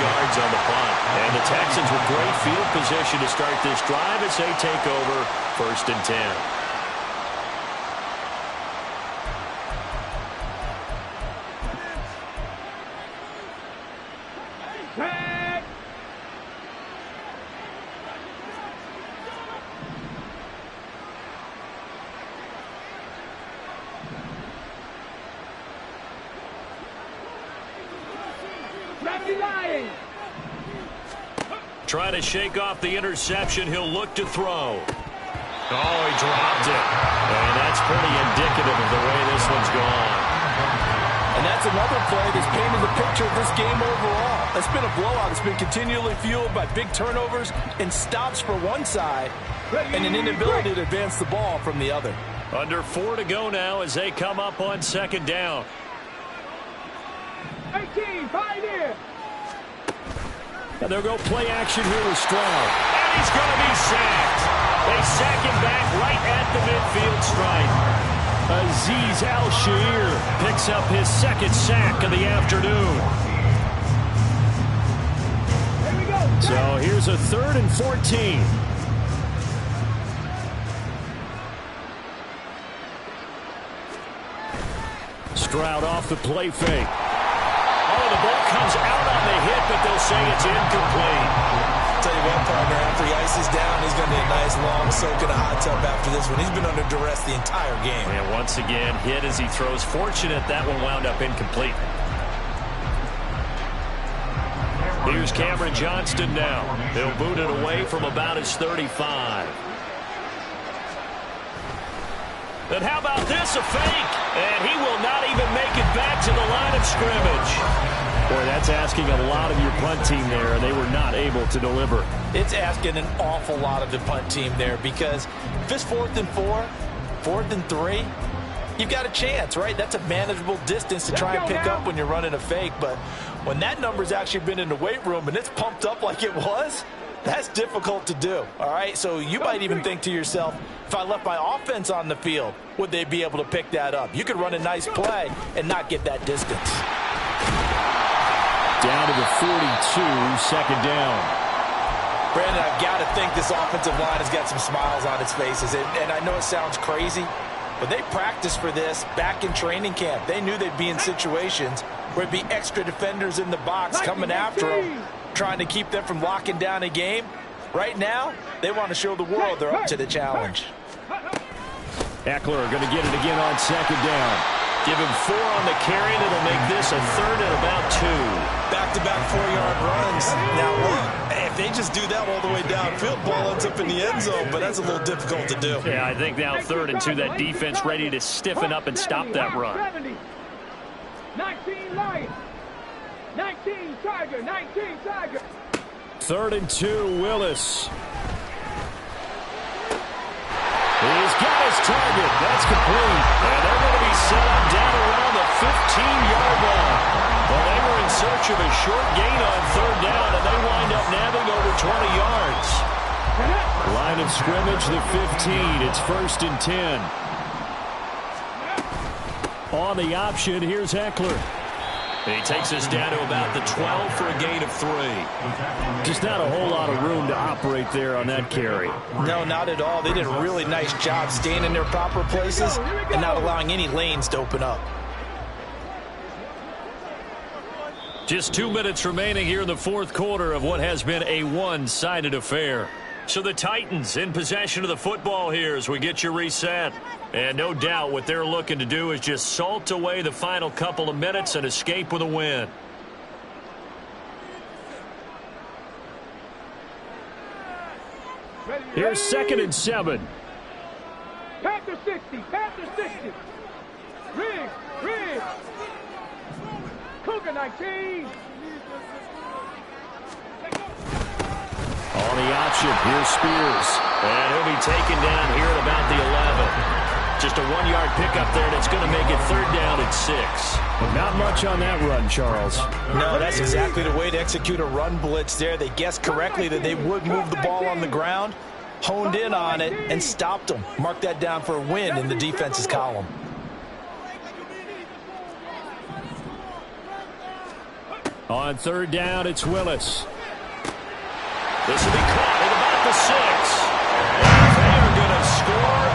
yards on the punt. And the Texans with great field position to start this drive as they take over 1st and 10. Jackie lying. Trying to shake off the interception. He'll look to throw. Oh, he dropped it. And that's pretty indicative of the way this one's gone. And that's another play that's painted the picture of this game overall. It's been a blowout. It's been continually fueled by big turnovers and stops for one side and an inability to advance the ball from the other. Under 4 to go now as they come up on second down. 18, 5 in. And they'll go play action here with Stroud. And he's going to be sacked. They sack him back right at the midfield stripe. Azeez Al-Shaair picks up his second sack of the afternoon. Here we go. So here's a 3rd and 14. Stroud off the play fake. Oh, the ball comes out on the hit, but they'll say it's incomplete. Tell you what, partner, after he ices down, he's going to need a nice long soak in a hot tub after this one. He's been under duress the entire game. And once again, hit as he throws. Fortunate that one wound up incomplete. Here's Cameron Johnston now. He'll boot it away from about his 35. And how about this, a fake? And he will not even make it back to the line of scrimmage. Boy, that's asking a lot of your punt team there, and they were not able to deliver. It's asking an awful lot of the punt team there because if it's 4th and 4, 4th and 3, you've got a chance, right? That's a manageable distance to try and pick up when you're running a fake. But when that number's actually been in the weight room and it's pumped up like it was, that's difficult to do, all right? So you might even think to yourself, if I left my offense on the field, would they be able to pick that up? You could run a nice play and not get that distance. Down to the 42, second down. Brandon, I've got to think this offensive line has got some smiles on its faces. And I know it sounds crazy, but they practiced for this back in training camp. They knew they'd be in situations where it'd be extra defenders in the box coming after them, trying to keep them from locking down a game. Right now, they want to show the world they're up to the challenge. Eckler going to get it again on second down. Give him 4 on the carry, and it'll make this a 3rd and about 2. Back-to-back 4-yard runs. Now, look, if they just do that all the way downfield, ball ends up in the end zone, but that's a little difficult to do. Yeah, I think now 3rd and 2, that defense ready to stiffen up and stop that run. 19 Lions. 19 Tiger. 19 Tiger. 3rd and 2, Willis. He's got his target. That's complete. And they're going to be set up down around the 15-yard line. Well, they were in search of a short gain on 3rd down, and they wind up nabbing over 20 yards. Line of scrimmage, the 15. It's 1st and 10. On the option, here's Eckler. He takes us down to about the 12 for a gain of 3. Just not a whole lot of room to operate there on that carry. No, not at all. They did a really nice job staying in their proper places and not allowing any lanes to open up. Just 2 minutes remaining here in the 4th quarter of what has been a one-sided affair. So the Titans in possession of the football here as we get you reset. And no doubt what they're looking to do is just salt away the final couple of minutes and escape with a win. Here's 2nd and 7. Panther 60. Panther 60. Riggs. Cougar 19. On the option, here's Spears. And he'll be taken down here at about the 11. Just a 1-yard pickup there, and it's going to make it 3rd down at 6. Not much on that run, Charles. No, that's exactly the way to execute a run blitz there. They guessed correctly that they would move the ball on the ground, honed in on it, and stopped them. Mark that down for a win in the defense's column. On 3rd down, it's Willis. This will be caught at about the 6. And they are going to score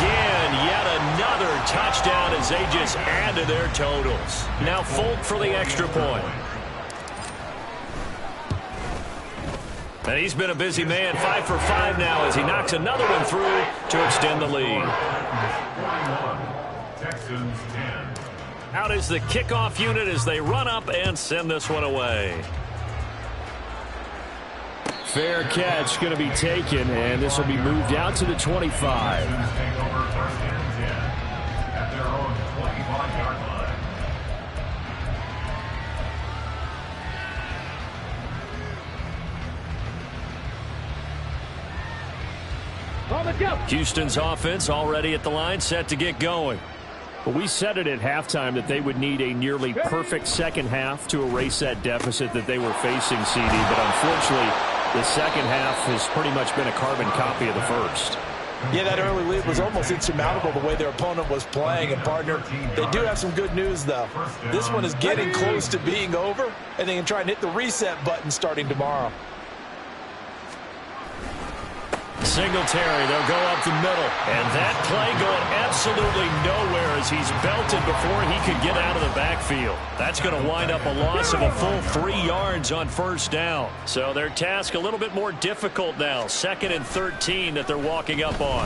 again. Yet another touchdown as they just add to their totals. Now Folk for the extra point. And he's been a busy man, 5 for 5 now as he knocks another one through to extend the lead. Texans 10. Out is the kickoff unit as they run up and send this one away. Fair catch going to be taken, and this will be moved out to the 25. At their own 25-yard line. On the jump. Houston's offense already at the line, set to get going. But we said it at halftime that they would need a nearly perfect second half to erase that deficit that they were facing, CD. But unfortunately, the second half has pretty much been a carbon copy of the first. Yeah, that early lead was almost insurmountable the way their opponent was playing. And, partner, they do have some good news, though. This one is getting close to being over, and they can try and hit the reset button starting tomorrow. Singletary, they'll go up the middle. And that play going absolutely nowhere as he's belted before he could get out of the backfield. That's going to wind up a loss of a full 3 yards on first down. So their task a little bit more difficult now. 2nd and 13 that they're walking up on.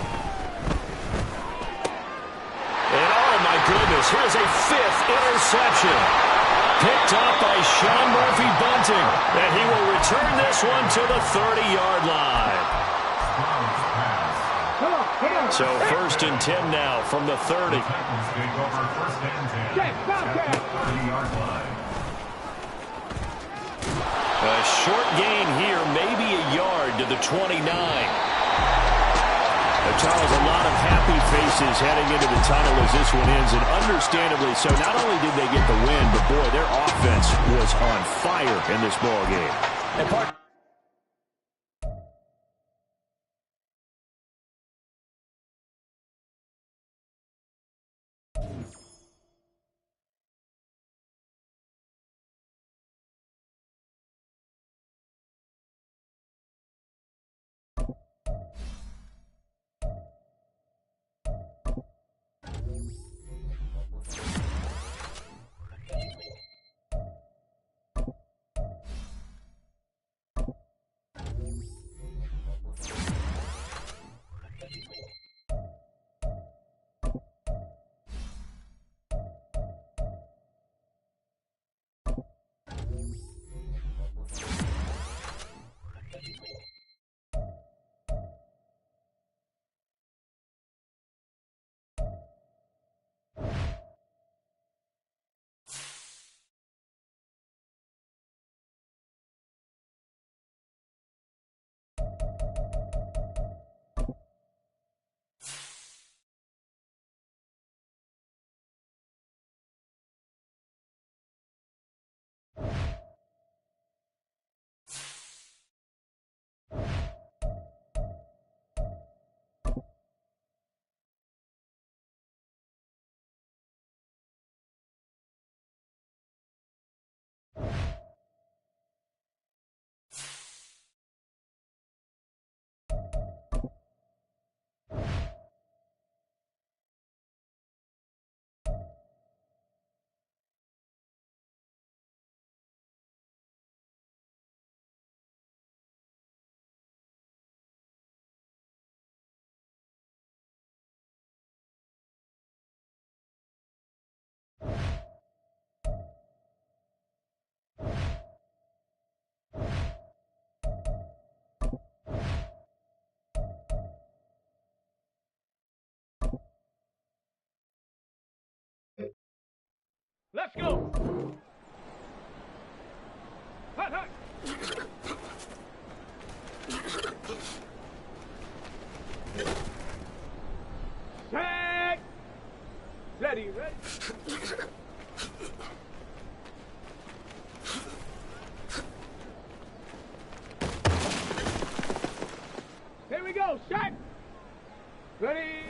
And oh my goodness, here's a 5th interception. Picked up by Sean Murphy-Bunting. And he will return this one to the 30-yard line. So 1st and 10 now from the 30. A short gain here, maybe a yard to the 29. Charles, a lot of happy faces heading into the tunnel as this one ends, and understandably so. Not only did they get the win, but boy, their offense was on fire in this ball game. And Let's go. Hot, hot. Set. Ready, ready. Here we go. Set. Ready.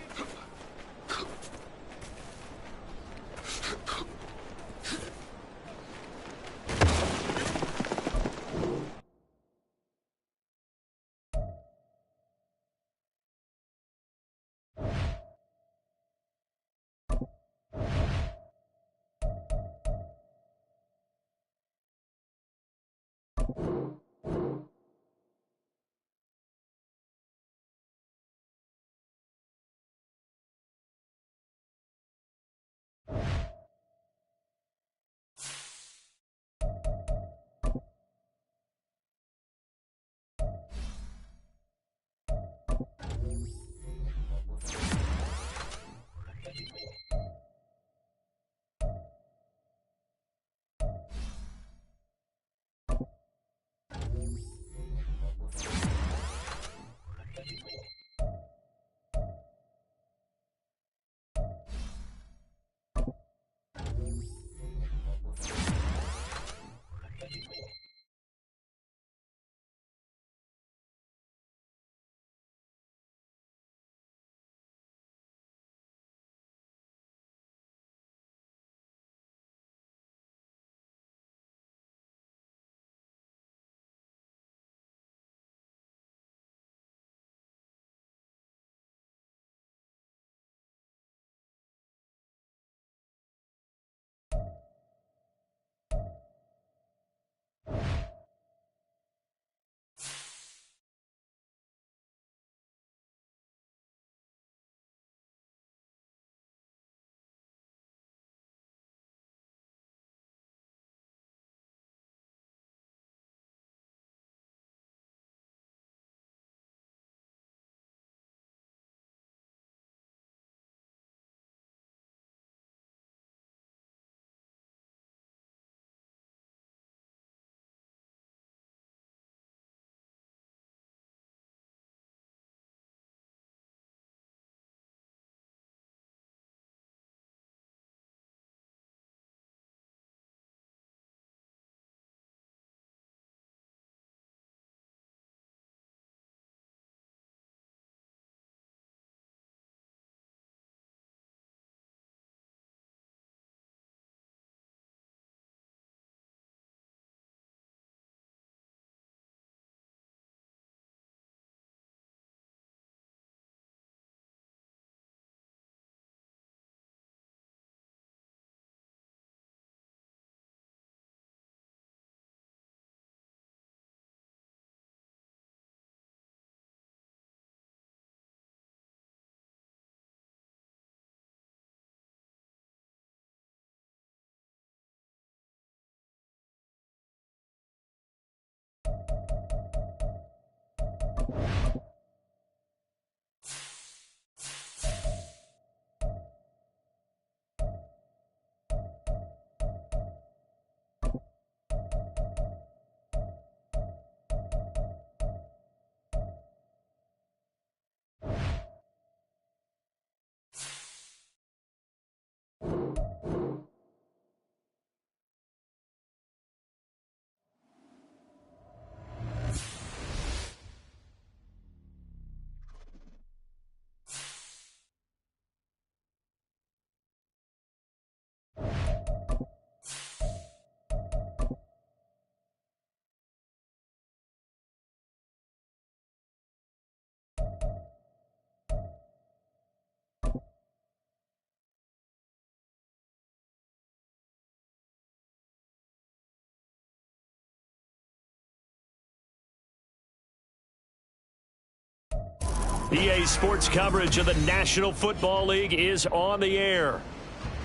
EA Sports coverage of the National Football League is on the air.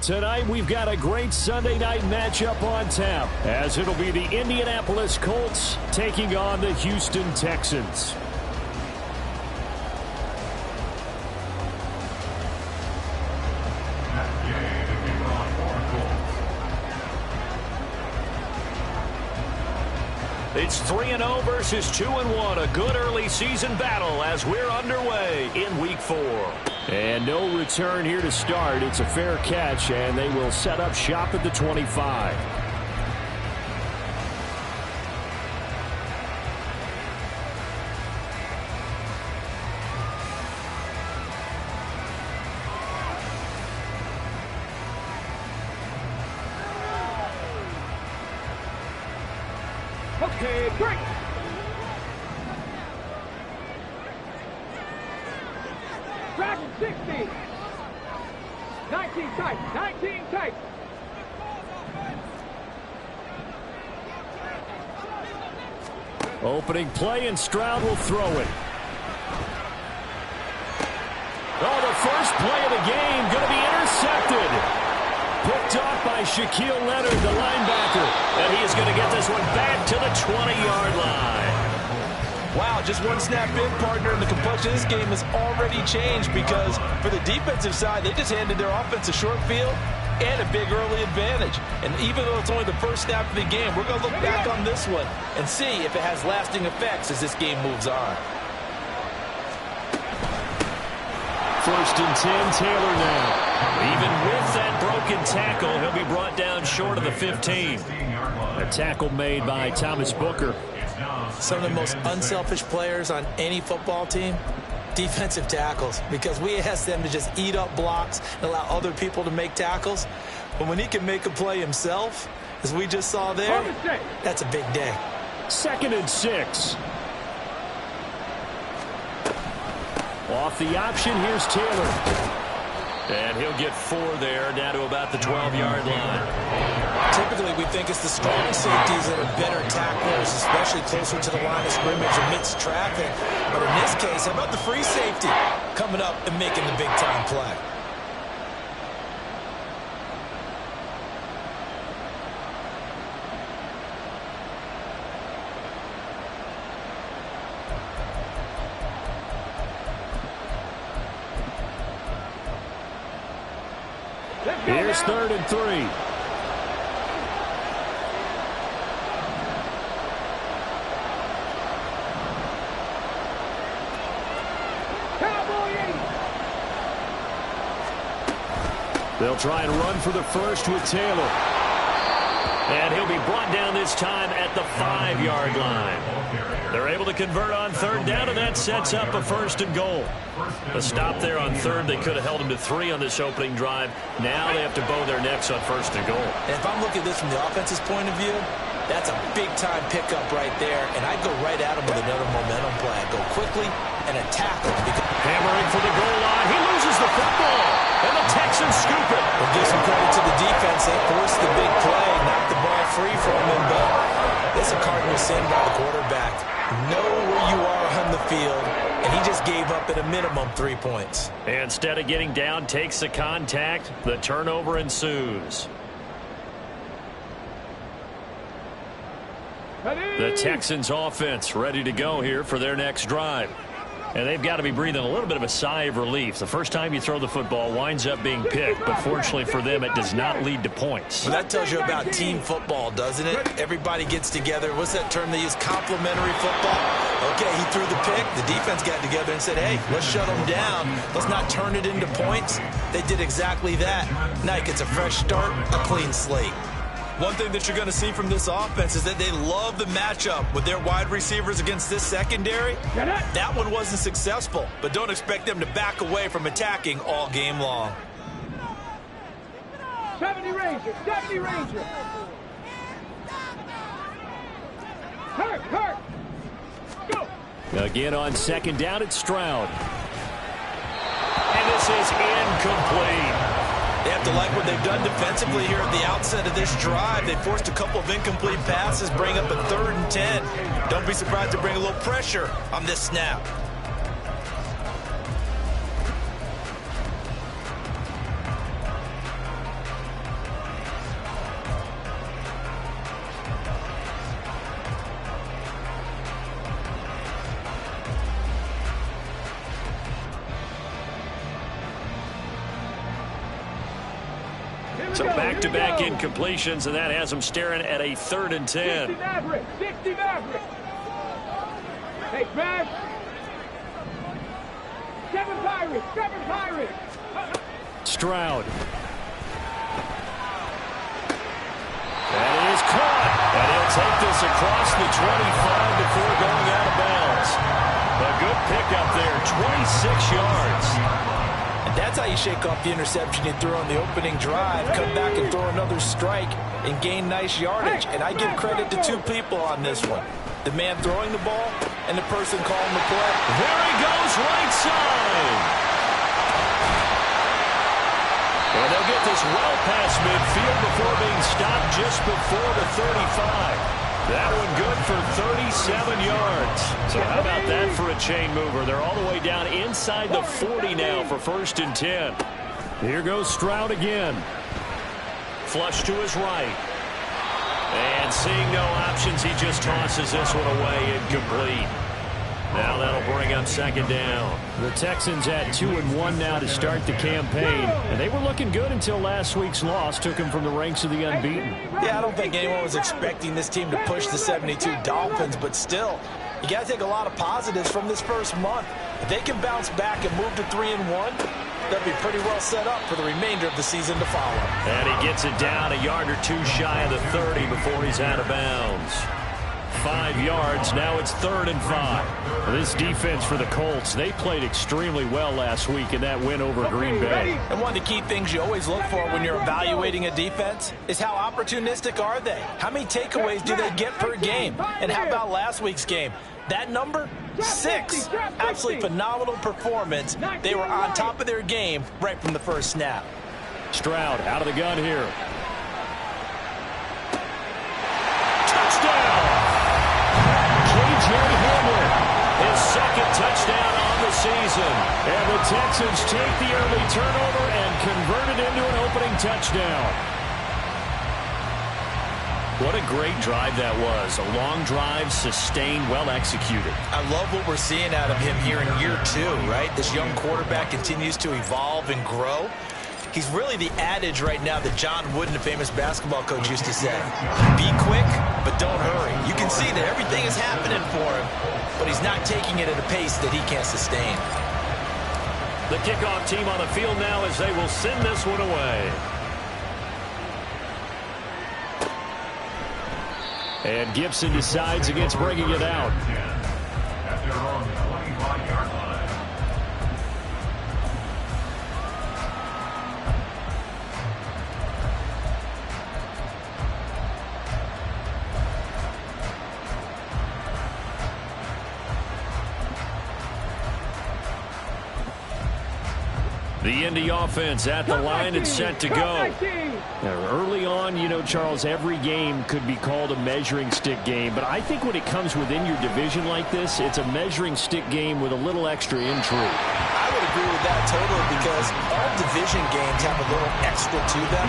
Tonight, we've got a great Sunday night matchup on tap, as it'll be the Indianapolis Colts taking on the Houston Texans. It's 3-0 versus 2-1. A good early season battle as we're underway in Week 4. And no return here to start. It's a fair catch, and they will set up shop at the 25. Okay, break. Track 60. 19 tight. 19 tight. Opening play, and Stroud will throw it. Oh, the first play of the game going to be intercepted. Picked off by Shaquille Leonard, the linebacker. And he is going to get this one back to the 20-yard line. Wow, just one snap in, partner, and the complexion of this game has already changed because for the defensive side, they just handed their offense a short field and a big early advantage. And even though it's only the first snap of the game, we're going to look back on this one and see if it has lasting effects as this game moves on. First and 10, Taylor now. Even with that broken tackle, he'll be brought down short of the 15. A tackle made by Thomas Booker. Some of the most unselfish players on any football team, defensive tackles, because we ask them to just eat up blocks and allow other people to make tackles. But when he can make a play himself, as we just saw there, that's a big day. 2nd and 6. Off the option, here's Taylor. And he'll get 4 there, down to about the 12-yard line. Typically, we think it's the strong safeties that are better tacklers, especially closer to the line of scrimmage amidst traffic. But in this case, how about the free safety coming up and making the big-time play? Here's 3rd and 3. They'll try and run for the first with Taylor. And he'll be brought down this time at the 5-yard line. They're able to convert on 3rd down, and that sets up a 1st and goal. A stop there on 3rd. They could have held him to 3 on this opening drive. Now they have to bow their necks on 1st and goal. And if I'm looking at this from the offense's point of view, that's a big-time pickup right there. And I'd go right at him with another momentum play. I'd go quickly and attack him. Hammering for the goal line. He loses the football. And the Texans scoop it. We'll give some credit to the defense. They forced the big play, knocked the ball free from him. But it's a cardinal sin by the quarterback. Know where you are on the field. And he just gave up at a minimum 3 points. And instead of getting down, takes the contact. The turnover ensues. The Texans offense ready to go here for their next drive. And they've got to be breathing a little bit of a sigh of relief. The first time you throw the football winds up being picked, but fortunately for them, it does not lead to points. Well, that tells you about team football, doesn't it? Everybody gets together. What's that term they use? Complementary football. Okay, he threw the pick. The defense got together and said, hey, let's shut them down. Let's not turn it into points. They did exactly that. Now he gets a fresh start, a clean slate. One thing that you're going to see from this offense is that they love the matchup with their wide receivers against this secondary. That one wasn't successful, but don't expect them to back away from attacking all game long. 70 Ranger, 70 Ranger. Hurt. Go. Again on 2nd down, it's Stroud. And this is incomplete. They have to like what they've done defensively here at the outset of this drive. They forced a couple of incomplete passes, bring up a 3rd and 10. Don't be surprised to bring a little pressure on this snap. So back-to-back incompletions, and that has them staring at a 3rd and 10. 60 Maverick. 60 Maverick. Hey, Crash. 7 Pirates. 7 Pirates. Stroud. That is caught. And he'll take this across the 25 before going out of bounds. A good pickup there, 26 yards. And that's how you shake off the interception you threw on the opening drive, come back and throw another strike and gain nice yardage. And I give credit to 2 people on this one. The man throwing the ball and the person calling the play. There he goes, right side. And they'll get this well past midfield before being stopped just before the 35. That one good for 37 yards. So how about that for a chain mover? They're all the way down inside the 40 now for 1st and 10. Here goes Stroud again. Flush to his right. And seeing no options, he just tosses this one away, incomplete. Now that'll bring up 2nd down. The Texans at 2-1 now to start the campaign. And they were looking good until last week's loss took them from the ranks of the unbeaten. Yeah, I don't think anyone was expecting this team to push the 72 Dolphins, but still, you got to take a lot of positives from this first month. If they can bounce back and move to 3-1, they'll be pretty well set up for the remainder of the season to follow. And he gets it down a yard or 2 shy of the 30 before he's out of bounds. 5 yards, now it's 3rd and 5. This defense for the Colts, they played extremely well last week in that win over Green Bay. And one of the key things you always look for when you're evaluating a defense is how opportunistic are they? How many takeaways do they get per game? And how about last week's game? That number? 6. Absolutely phenomenal performance. They were on top of their game right from the first snap. Stroud out of the gun here. Touchdown! K.J. Hamler, his 2nd touchdown on the season. And the Texans take the early turnover and convert it into an opening touchdown. What a great drive that was. A long drive, sustained, well executed. I love what we're seeing out of him here in year 2, right? This young quarterback continues to evolve and grow. He's really the adage right now that John Wooden, the famous basketball coach, used to say. Be quick, but don't hurry. You can see that everything is happening for him, but he's not taking it at a pace that he can't sustain. The kickoff team on the field now as they will send this one away. And Gibson decides against bringing it out. At their own 25-yard line. The Indy offense at the line and set to go. Now, early on, you know, Charles, every game could be called a measuring stick game. But I think when it comes within your division like this, it's a measuring stick game with a little extra intrigue. I would agree with that totally because all division games have a little extra to them.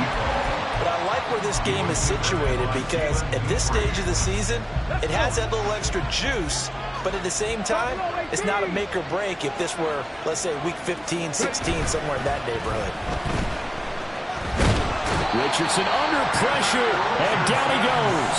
But I like where this game is situated because at this stage of the season, it has that little extra juice. But at the same time, it's not a make or break if this were, let's say, week 15, 16, somewhere in that neighborhood. Richardson under pressure, and down he goes.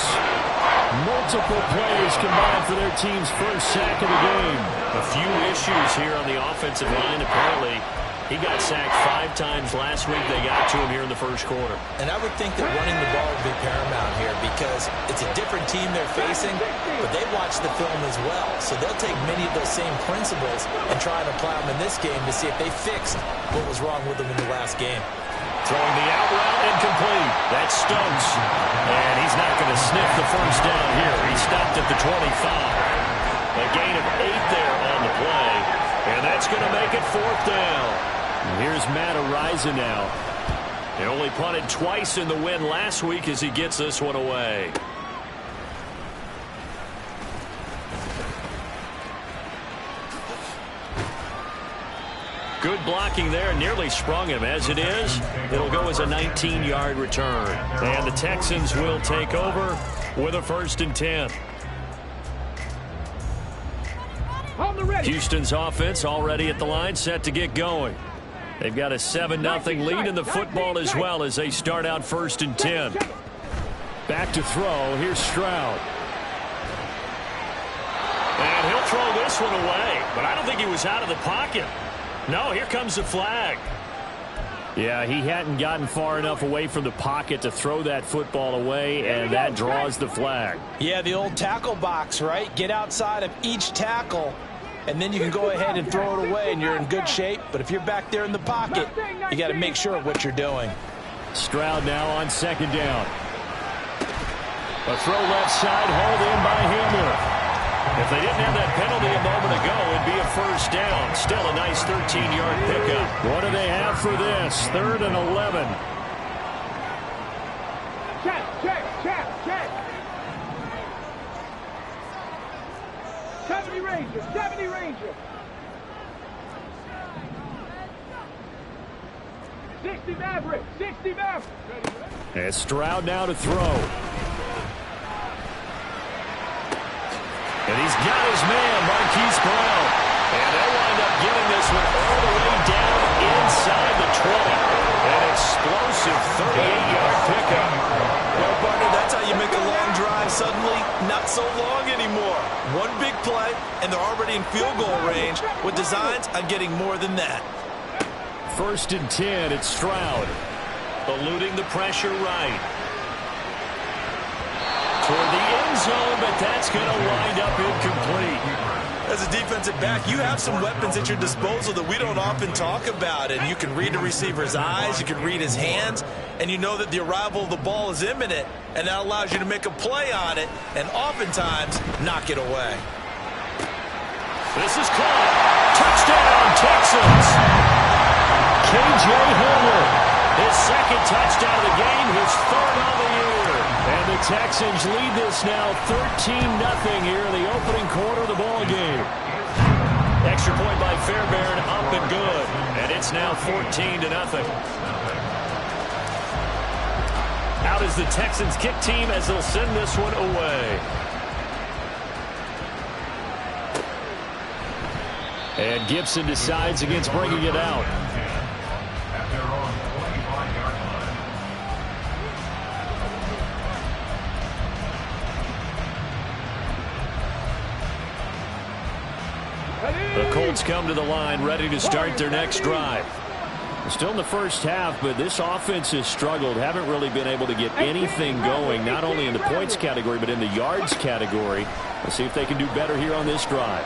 Multiple players combined for their team's first sack of the game. A few issues here on the offensive line, apparently. He got sacked 5 times last week. They got to him here in the first quarter. And I would think that running the ball would be paramount here because it's a different team they're facing, but they watch the film as well. So they'll take many of those same principles and try and apply them in this game to see if they fixed what was wrong with them in the last game. Throwing the out route, incomplete. That's Stokes. And he's not going to sniff the first down here. He stopped at the 25. A gain of 8 there on the play. And that's going to make it 4th down. Here's Matt Araiza now. He only punted twice in the win last week as he gets this one away. Good blocking there, nearly sprung him. As it is, it'll go as a 19-yard return. And the Texans will take over with a 1st and 10. Houston's offense already at the line, set to get going. They've got a 7-0 lead in the football as well as they start out 1st and 10. Back to throw. Here's Stroud. And he'll throw this one away, but I don't think he was out of the pocket. No, here comes the flag. Yeah, he hadn't gotten far enough away from the pocket to throw that football away, and that draws the flag. Yeah, the old tackle box, right? Get outside of each tackle, and then you can go ahead and throw it away, and you're in good shape. But if you're back there in the pocket, you got to make sure of what you're doing. Stroud now on 2nd down. A throw left side, hauled in by Hamler. If they didn't have that penalty a moment ago, it'd be a 1st down. Still a nice 13-yard pickup. What do they have for this? 3rd and 11. Check. 70 Rangers. 60 Mavericks. And Stroud now to throw. And he's got his man, Marquise Brown. And they'll wind up getting this one all the way down inside the 20. An explosive 38-yard pickup. Well, partner, that's how you make a long drive suddenly not so long anymore. One big play, and they're already in field goal range with designs on getting more than that. 1st and 10, it's Stroud. Eluding the pressure right. Toward the end zone, but that's going to wind up incomplete. As a defensive back, you have some weapons at your disposal that we don't often talk about, and you can read the receiver's eyes, you can read his hands, and you know that the arrival of the ball is imminent, and that allows you to make a play on it and oftentimes knock it away. This is caught. Touchdown, Texans. K.J. Hamler. His 2nd touchdown of the game, his 3rd of the year. And the Texans lead this now 13-0 here in the opening quarter of the ball game. Extra point by Fairbairn, up and good. And it's now 14-0. Out is the Texans kick team as they'll send this one away. And Gibson decides against bringing it out. At their own 25-yard line. The Colts come to the line ready to start their next drive. Still in the first half, but this offense has struggled. Haven't really been able to get anything going, not only in the points category, but in the yards category. Let's see if they can do better here on this drive.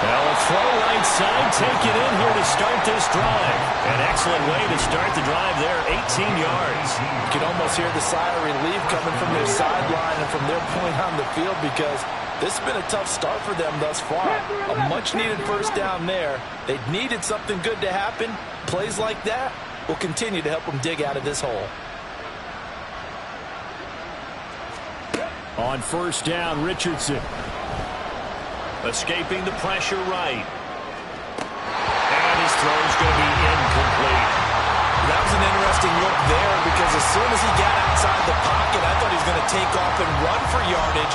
Well, a throw right side, take it in here to start this drive. An excellent way to start the drive there, 18 yards. You can almost hear the sigh of relief coming from their sideline and from their point on the field because this has been a tough start for them thus far. A much-needed 1st down there. They needed something good to happen. Plays like that will continue to help them dig out of this hole. On 1st down, Richardson. Escaping the pressure right. And his throw's going to be incomplete. That was an interesting look there because as soon as he got outside the pocket, I thought he was going to take off and run for yardage.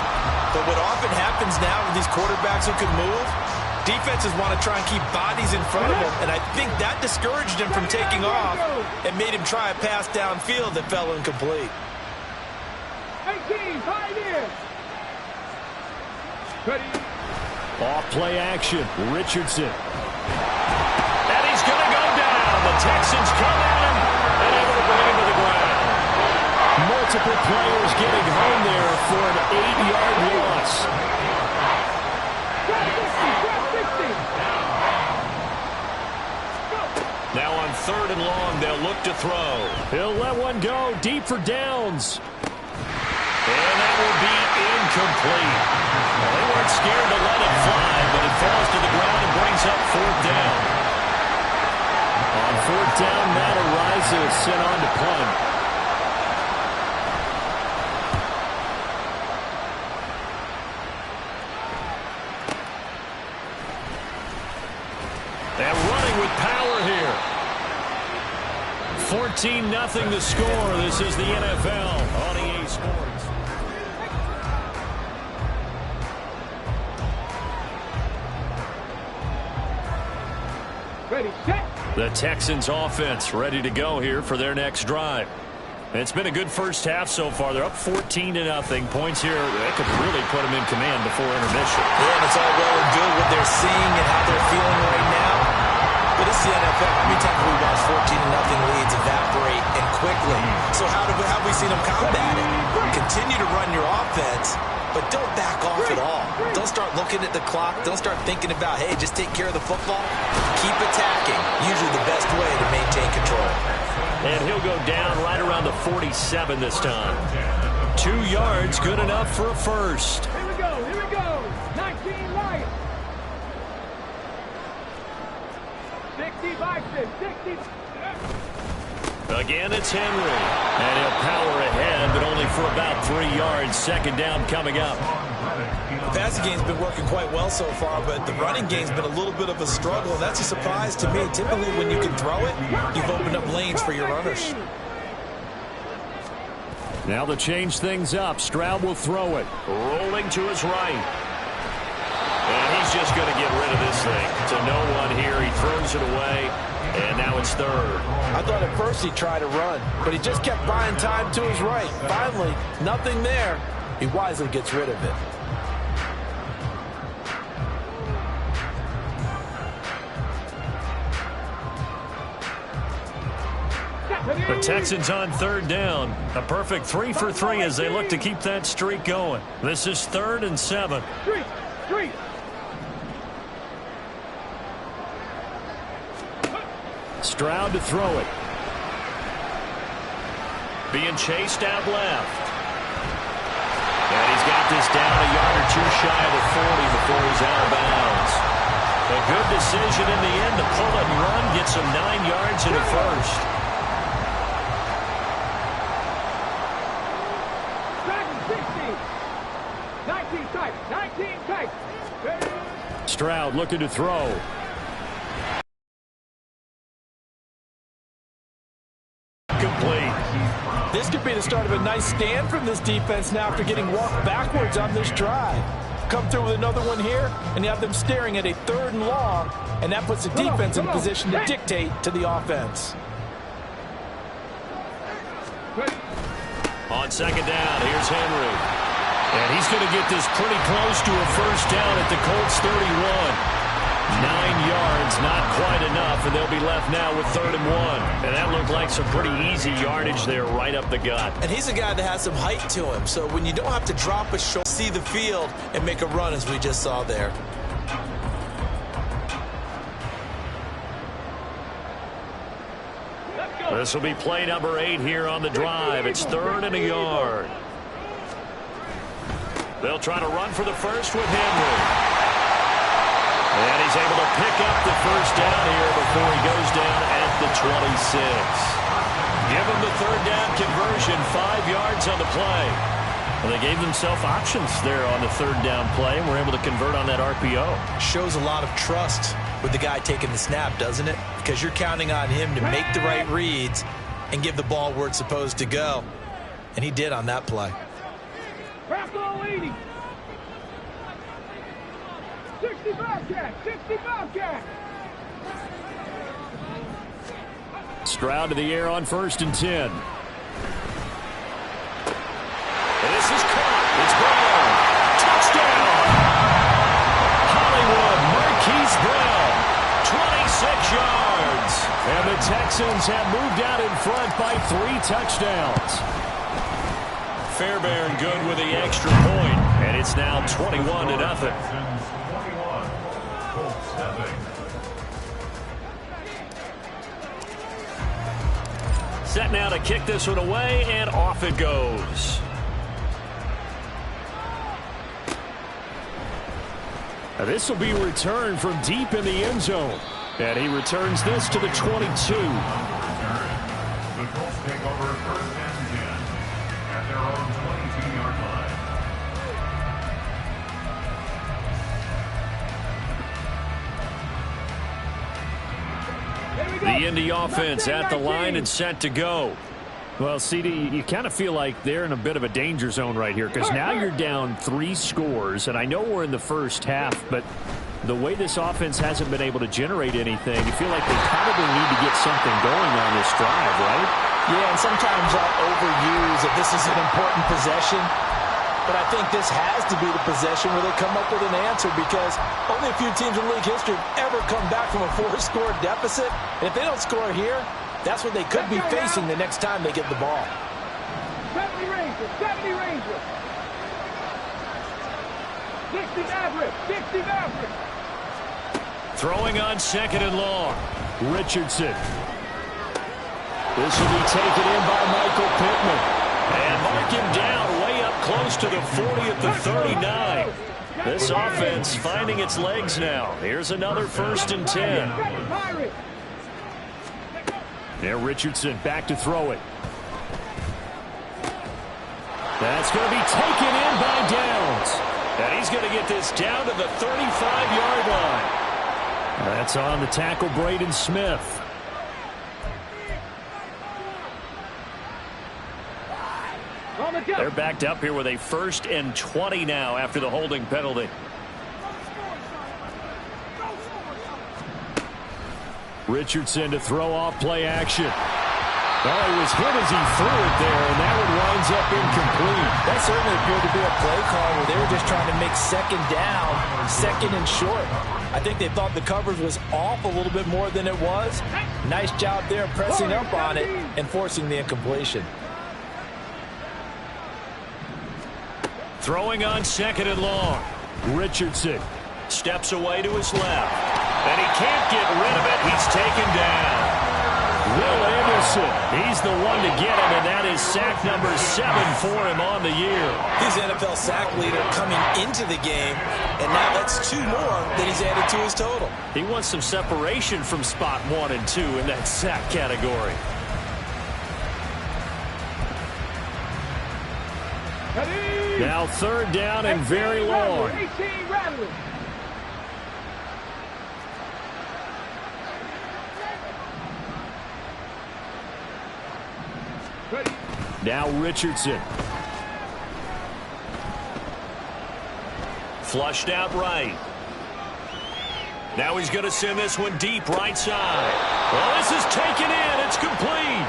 But what often happens now with these quarterbacks who can move, defenses want to try and keep bodies in front of them. And I think that discouraged him from taking off and made him try a pass downfield that fell incomplete. 18, pioneer. Ready. Off play action, Richardson. And he's going to go down. The Texans come at him and able to bring him to the ground. Multiple players getting home there for an 8-yard loss. Now on 3rd and long, they'll look to throw. He'll let one go deep for Downs. And that will be incomplete. Well, they weren't scared to let it fly, but it falls to the ground and brings up 4th down. On 4th down, Matt Araiza is sent on to punt. And running with power here. 14-0 the score. This is the NFL on EA Sports. Ready, set. The Texans offense ready to go here for their next drive. It's been a good first half so far. They're up 14-0. Points here, that could really put them in command before intermission. Yeah, and it's all well and good what they're seeing and how they're feeling right now. But it's the NFL. How many times have we watched 14-0 leads evaporate and quickly? So how have we seen them combat it? Continue to run your offense, but don't back off at all. Don't start looking at the clock. Don't start thinking about, hey, just take care of the football. Keep attacking. Usually the best way to maintain control. And he'll go down right around the 47 this time. 2 yards, good enough for a first. Here we go. 19 Lions. 60 Bison, 60. Again, it's Henry. And he'll power ahead, but only for about 3 yards. Second down coming up. The passing game's been working quite well so far, but the running game's been a little bit of a struggle, and that's a surprise to me. Typically, when you can throw it, you've opened up lanes for your runners. Now to change things up, Stroud will throw it. Rolling to his right. And he's just going to get rid of this thing. To no one here. He throws it away. And now it's third. I thought at first he'd try to run, but he just kept buying time to his right. Finally, nothing there. He wisely gets rid of it. The Texans on third down. A perfect 3 for 3 as they look to keep that streak going. This is 3rd and 7. Street. Stroud to throw it. Being chased out left. And he's got this down a yard or two shy of the 40 before he's out of bounds. A good decision in the end to pull it and run. Gets him 9 yards and a first. Stroud looking to throw. Complete. This could be the start of a nice stand from this defense now after getting walked backwards on this drive. Come through with another one here, and you have them staring at a 3rd and long, and that puts the defense in a position to dictate to the offense. On second down, here's Henry. And he's going to get this pretty close to a first down at the Colts 31. 9 yards, not quite enough, and they'll be left now with 3rd and 1. And that looked like some pretty easy yardage there right up the gut. And he's a guy that has some height to him, so when you don't have to drop a shoulder, see the field and make a run as we just saw there. This will be play number 8 here on the drive. It's 3rd and a yard. They'll try to run for the first with Henry. And he's able to pick up the first down here before he goes down at the 26. Give him the 3rd down conversion, 5 yards on the play. Well, they gave themselves options there on the 3rd down play and were able to convert on that RPO. Shows a lot of trust with the guy taking the snap, doesn't it? Because you're counting on him to make the right reads and give the ball where it's supposed to go. And he did on that play. 65 cat. Stroud to the air on 1st and 10. And this is caught. It's Brown. Touchdown. Hollywood Marquise Brown. 26 yards. And the Texans have moved out in front by 3 touchdowns. Fairbairn good with the extra point. And it's now 21-0. Set now to kick this one away, and off it goes. Now this will be returned from deep in the end zone. And he returns this to the 22. The Colts take over 1st and 10 at their own 22-yard line. The Indy offense at the line and set to go. Well, CD, you kind of feel like they're in a bit of a danger zone right here because now you're down 3 scores, and I know we're in the first half, but the way this offense hasn't been able to generate anything, you feel like they probably need to get something going on this drive, right? Yeah, and sometimes I'll overuse if this is an important possession. But I think this has to be the possession where they come up with an answer, because only a few teams in league history have ever come back from a 4-score deficit. And if they don't score here, that's what they could be facing the next time they get the ball. 70 Rangers, 70 Rangers. 60 Mavericks, 60 Mavericks. Throwing on 2nd and long. Richardson. This will be taken in by Michael Pittman. And mark him down way up close to the 40 at the 39. This offense finding its legs now. Here's another 1st and 10. Now Richardson back to throw it. That's going to be taken in by Downs. And he's going to get this down to the 35-yard line. That's on the tackle, Braden Smith. They're backed up here with a 1st and 20 now after the holding penalty. Richardson to throw off play action. Well, he was hit as he threw it there, and that one winds up incomplete. That certainly appeared to be a play call where they were just trying to make 2nd down, 2nd and short. I think they thought the coverage was off a little bit more than it was. Nice job there pressing up on it and forcing the incompletion. Throwing on 2nd and long. Richardson steps away to his left. And he can't get rid of it. He's taken down. Will Anderson. He's the one to get him, and that is sack number 7 for him on the year. He's the NFL sack leader coming into the game, and now that's 2 more that he's added to his total. He wants some separation from spot 1 and 2 in that sack category. Now 3rd down and very long. Now Richardson. Flushed out right. Now he's going to send this one deep right side. Well, this is taken in. It's complete.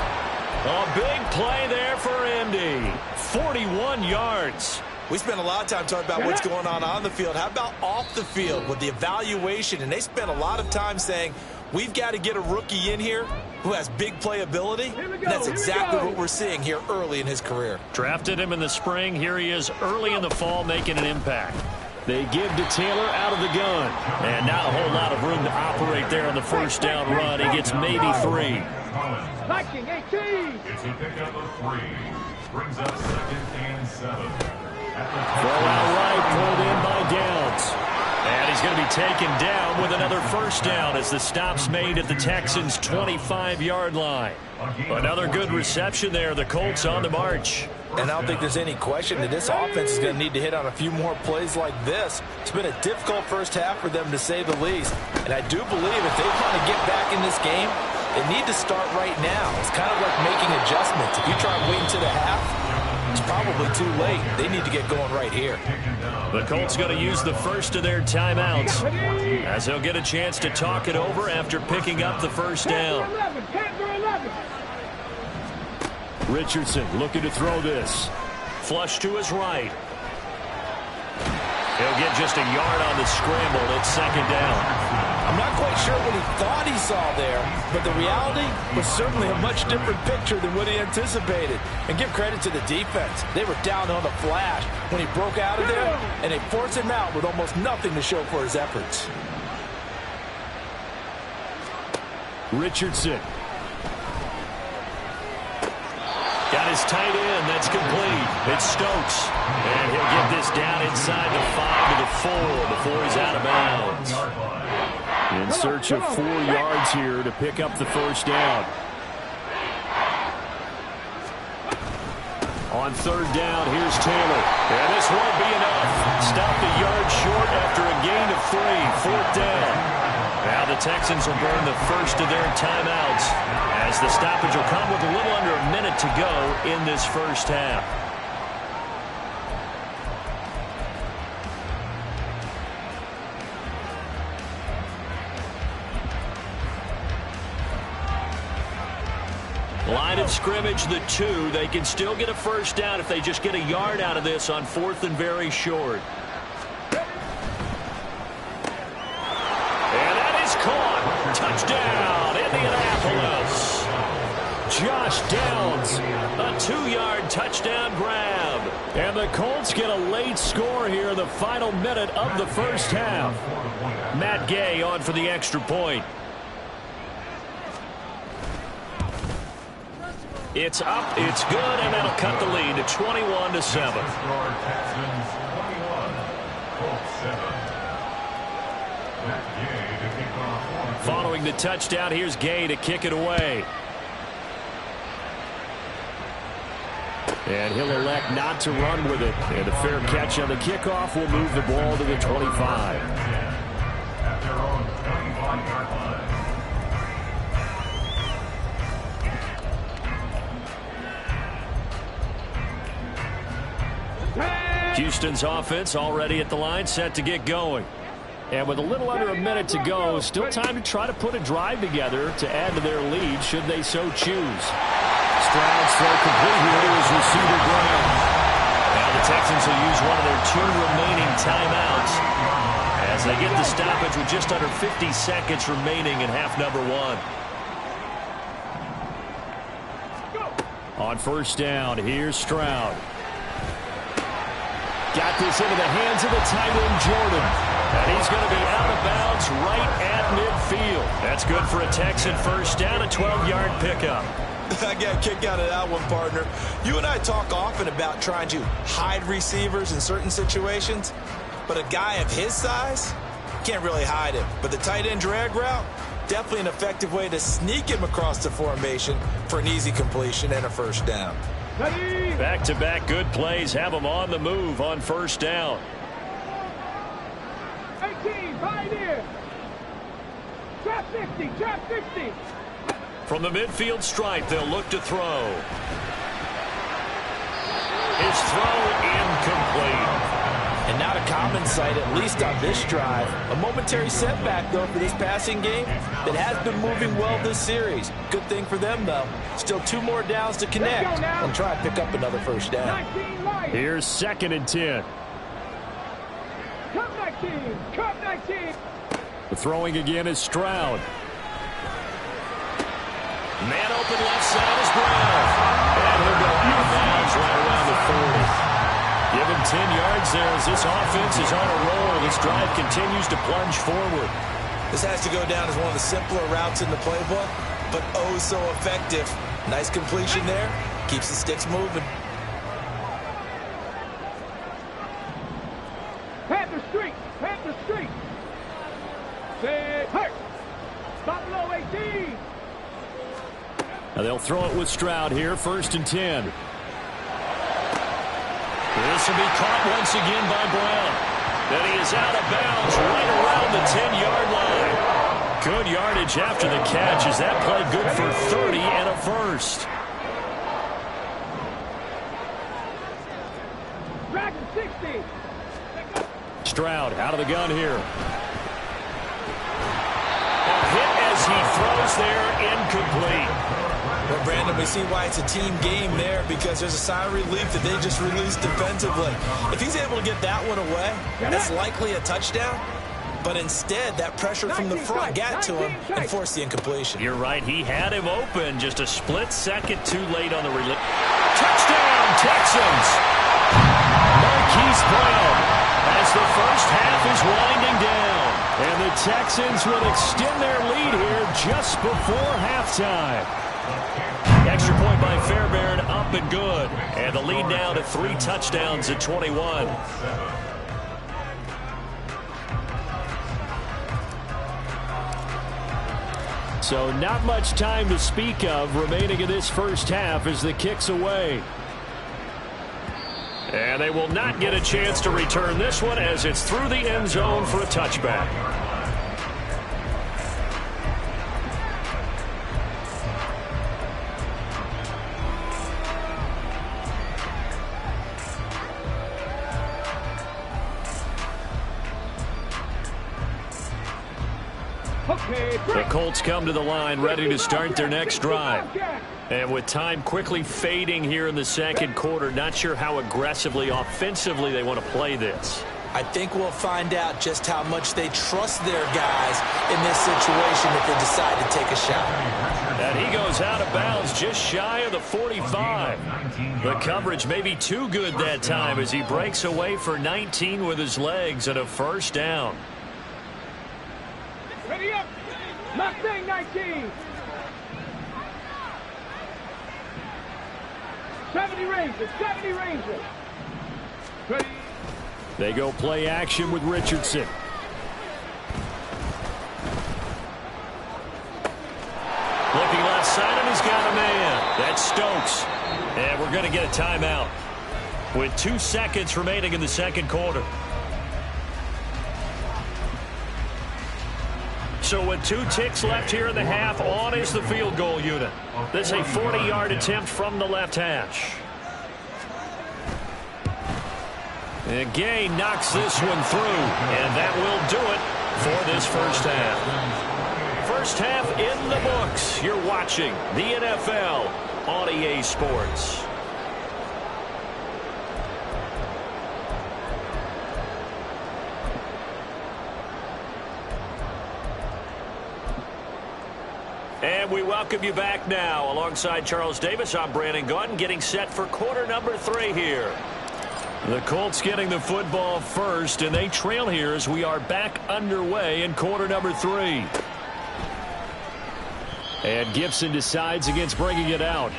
A big play there for Indy. 41 yards. We spent a lot of time talking about what's going on the field. How about off the field with the evaluation? And they spent a lot of time saying, we've got to get a rookie in here who has big playability. And that's exactly what we're seeing here early in his career. Drafted him in the spring. Here he is early in the fall making an impact. They give to Taylor out of the gun. And not a whole lot of room to operate there on the 1st down run. He gets maybe 3. Viking 18. It's a pickup of 3. Brings up 2nd and 7. Throw out right, pulled in by Downs. And he's going to be taken down with another 1st down as the stop's made at the Texans' 25-yard line. Another good reception there. The Colts on the march. And I don't think there's any question that this offense is going to need to hit on a few more plays like this. It's been a difficult first half for them, to say the least. And I do believe if they want to get back in this game, they need to start right now. It's kind of like making adjustments. If you try waiting to the half, it's probably too late. They need to get going right here. The Colts going to use the first of their timeouts as they'll get a chance to talk it over after picking up the 1st down. Richardson looking to throw this. Flush to his right. He'll get just a yard on the scramble. It's 2nd down. I'm not quite sure what he thought he saw there, but the reality was certainly a much different picture than what he anticipated. And give credit to the defense. They were down on the flash when he broke out of there, and they forced him out with almost nothing to show for his efforts. Richardson. Got his tight end. That's complete. It's Stokes. And he'll get this down inside the 5 to the 4 before he's out of bounds. In search of 4 yards here to pick up the 1st down. On 3rd down, here's Taylor. And this won't be enough. Stopped a yard short after a gain of 3. 4th down. Now the Texans will burn the first of their timeouts as the stoppage will come with a little under a minute to go in this first half. Line of scrimmage, the 2. They can still get a first down if they just get a yard out of this on 4th and very short. And that is caught. Touchdown, Indianapolis. Josh Downs, a 2-yard touchdown grab. And the Colts get a late score here in the final minute of the first half. Matt Gay on for the extra point. It's up, it's good, and that'll cut the lead to 21-7. Following the touchdown, here's Gay to kick it away. And he'll elect not to run with it. And a fair catch on the kickoff will move the ball to the 25. At their own 25-yard line. Houston's offense already at the line, set to get going. And with a little under a minute to go, still time to try to put a drive together to add to their lead should they so choose. Stroud's throw complete here to his receiver Graham. Now the Texans will use one of their 2 remaining timeouts as they get the stoppage with just under 50 seconds remaining in half number 1. On first down, here's Stroud. Got this into the hands of the tight end, Jordan. And he's going to be out of bounds right at midfield. That's good for a Texan first down, a 12-yard pickup. I got a kick out of that one, partner. You and I talk often about trying to hide receivers in certain situations, but a guy of his size can't really hide him. But the tight end drag route, definitely an effective way to sneak him across the formation for an easy completion and a first down. Back-to-back good plays have them on the move on first down. 18, right here. Trap 50, trap 50. From the midfield stripe, they'll look to throw. His throw incomplete. And not a common sight, at least on this drive. A momentary setback, though, for this passing game that has been moving well this series. Good thing for them, though. Still 2 more downs to connect and try and pick up another first down. Here's 2nd and 10. Come 19, come 19. The throwing again is Stroud. Man open left side is Brown. And he'll go out of bounds right around the 40. Give him 10 yards there as this offense is on a roll. This drive continues to plunge forward. This has to go down as one of the simpler routes in the playbook, but oh so effective. Nice completion there. Keeps the sticks moving. Panther Street, Panther Street. Say, hurt. Stop below 18. Now they'll throw it with Stroud here, 1st and 10. This will be caught once again by Brown. Then he is out of bounds right around the 10-yard line. Good yardage after the catch as that play good for 30 and a first. Dragon 60. Stroud out of the gun here. A hit as he throws there, incomplete. Well, Brandon, we see why it's a team game there because there's a sigh of relief that they just released defensively. If he's able to get that one away, that's likely a touchdown. But instead, that pressure from the front got to him and forced the incompletion. You're right. He had him open just a split second too late on the release. Touchdown, Texans! Marquise Brown as the first half is winding down. And the Texans will extend their lead here just before halftime. Extra point by Fairbairn, up and good. And the lead now to 3 touchdowns at 21. So not much time to speak of remaining in this first half as the kick's away. And they will not get a chance to return this one as it's through the end zone for a touchback. The Colts come to the line, ready to start their next drive. And with time quickly fading here in the second quarter, not sure how aggressively, offensively they want to play this. I think we'll find out just how much they trust their guys in this situation if they decide to take a shot. And he goes out of bounds just shy of the 45. The coverage may be too good that time as he breaks away for 19 with his legs and a first down. Ready up. Mustang 19. 70 Rangers. 70 Rangers. Ready. They go play action with Richardson. Looking left side, and he's got a man. That's Stokes. And we're going to get a timeout with 2 seconds remaining in the second quarter. So with 2 ticks left here in the half, on is the field goal unit. This is a 40-yard attempt from the left hash. And Gay knocks this one through, and that will do it for this first half. First half in the books. You're watching the NFL on EA Sports. And we welcome you back now. Alongside Charles Davis, I'm Brandon Gaudin, getting set for quarter number 3 here. The Colts getting the football first, and they trail here as we are back underway in quarter number 3. And Gibson decides against bringing it out.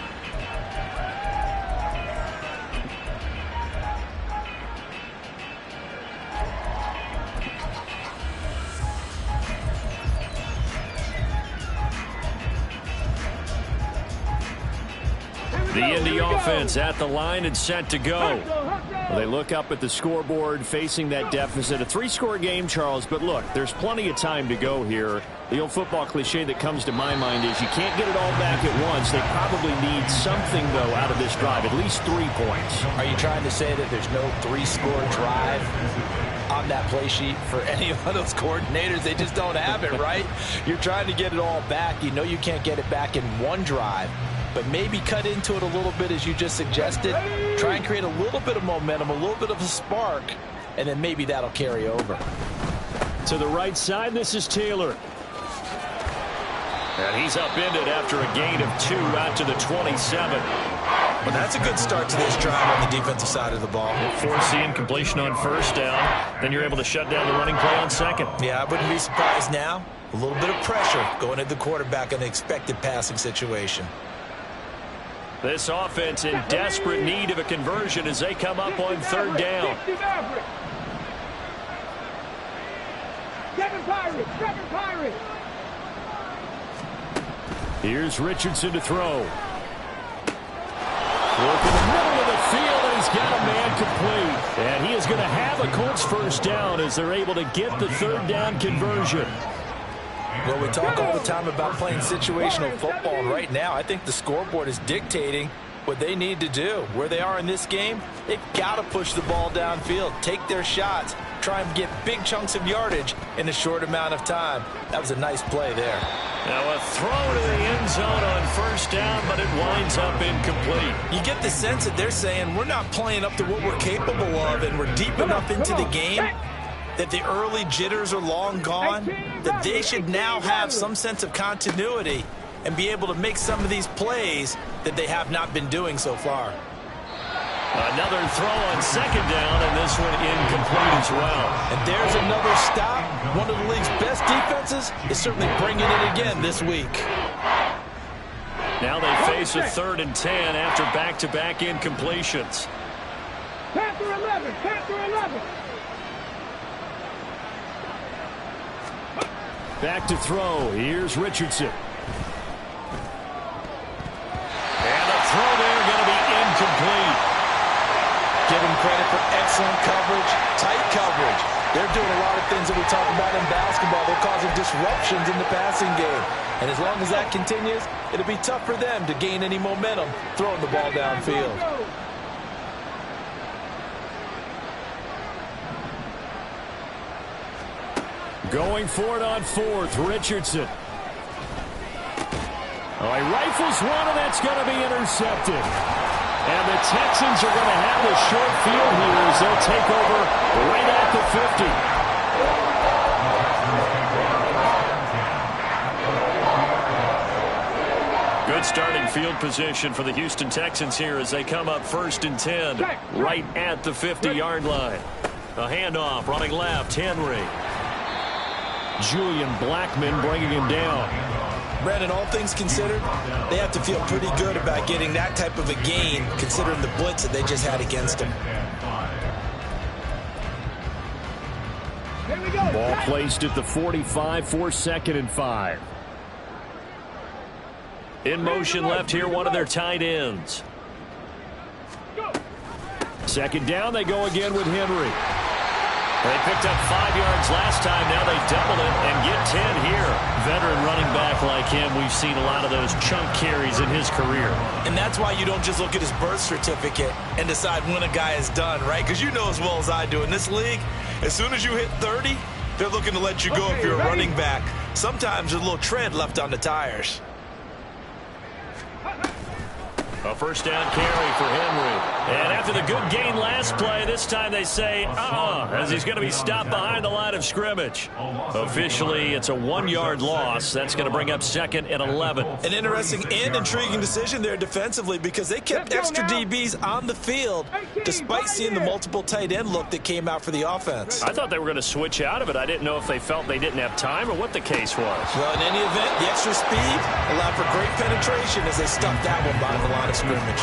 The Indy offense at the line and set to go. Well, they look up at the scoreboard facing that deficit. A 3-score game, Charles, but look, there's plenty of time to go here. The old football cliche that comes to my mind is you can't get it all back at once. They probably need something, though, out of this drive, at least 3 points. Are you trying to say that there's no 3-score drive on that play sheet for any of those coordinators? They just don't have it, right? You're trying to get it all back. You know you can't get it back in one drive. But maybe cut into it a little bit as you just suggested. Try and create a little bit of momentum, a little bit of a spark, and then maybe that'll carry over. To the right side, this is Taylor. And he's upended after a gain of 2 out to the 27. Well, that's a good start to this drive on the defensive side of the ball. Force the incompletion on first down. Then you're able to shut down the running play on second. Yeah, I wouldn't be surprised now. A little bit of pressure going at the quarterback in the expected passing situation. This offense in desperate need of a conversion as they come up on third down. 7 Pirates, 7 Pirates. Here's Richardson to throw. Look in the middle of the field, and he's got a man complete. And he is going to have a Colts first down as they're able to get the third down conversion. Well, we talk all the time about playing situational football, and right now I think the scoreboard is dictating what they need to do. Where they are in this game, they've got to push the ball downfield, take their shots, try and get big chunks of yardage in a short amount of time. That was a nice play there. Now a throw to the end zone on first down, but it winds up incomplete. You get the sense that they're saying we're not playing up to what we're capable of, and we're deep enough into the game that the early jitters are long gone, that they should now have some sense of continuity and be able to make some of these plays that they have not been doing so far. Another throw on second down, and this one incomplete as well. And there's another stop. One of the league's best defenses is certainly bringing it again this week. Now they face a 3rd and 10 after back-to-back incompletions. Panther 11, Panther 11. Back to throw. Here's Richardson. And a throw there going to be incomplete. Give him credit for excellent coverage, tight coverage. They're doing a lot of things that we talk about in basketball. They're causing disruptions in the passing game. And as long as that continues, it'll be tough for them to gain any momentum throwing the ball downfield. Going for it on fourth, Richardson. Oh, he rifles one, and that's going to be intercepted. And the Texans are going to have a short field here as they'll take over right at the 50. Good starting field position for the Houston Texans here as they come up 1st and 10, right at the 50-yard line. A handoff, running left, Henry. Julian Blackmon bringing him down. Brandon, all things considered, they have to feel pretty good about getting that type of a gain, considering the blitz that they just had against them. Ball placed at the 45 for 2nd and 5. In motion left here, one of their tight ends. 2nd down, they go again with Henry. They picked up 5 yards last time. Now they double it and get 10 here. Veteran running back like him, we've seen a lot of those chunk carries in his career. And that's why you don't just look at his birth certificate and decide when a guy is done, right? Because you know as well as I do, in this league, as soon as you hit 30, they're looking to let you go if you're a running back. Sometimes there's a little tread left on the tires. A 1st down carry for Henry. And after the good gain last play, this time they say, as he's going to be stopped behind the line of scrimmage. Officially, it's a 1-yard loss. That's going to bring up 2nd and 11. An interesting and intriguing decision there defensively because they kept extra DBs on the field despite seeing the multiple tight end look that came out for the offense. I thought they were going to switch out of it. I didn't know if they felt they didn't have time or what the case was. Well, in any event, the extra speed allowed for great penetration as they stuffed that one behind the line of scrimmage.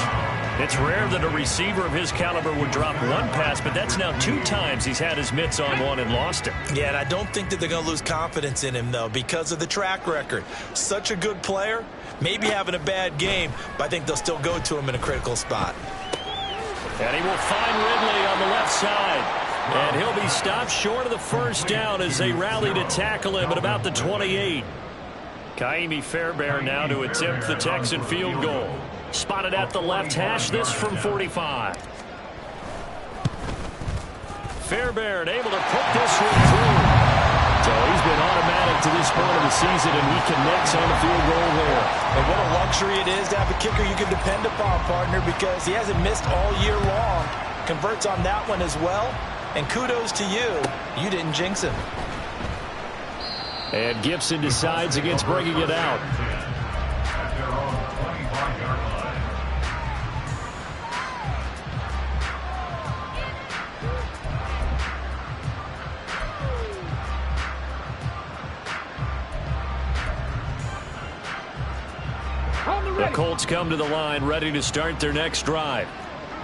It's rare that a receiver of his caliber would drop one pass, but that's now 2 times he's had his mitts on one and lost it. Yeah, and I don't think that they're going to lose confidence in him, though, because of the track record. Such a good player, maybe having a bad game, but I think they'll still go to him in a critical spot. And he will find Ridley on the left side. And he'll be stopped short of the 1st down as they rally to tackle him at about the 28. Ka'imi Fairbairn now to attempt the Texan field goal. Spotted at the left hash, this from 45. Fairbairn able to put this one through. So he's been automatic to this point of the season, and he connects on the field goal there. And what a luxury it is to have a kicker you can depend upon, partner, because he hasn't missed all year long. Converts on that one as well. And kudos to you. You didn't jinx him. And Gibson decides against bringing it out. The Colts come to the line ready to start their next drive.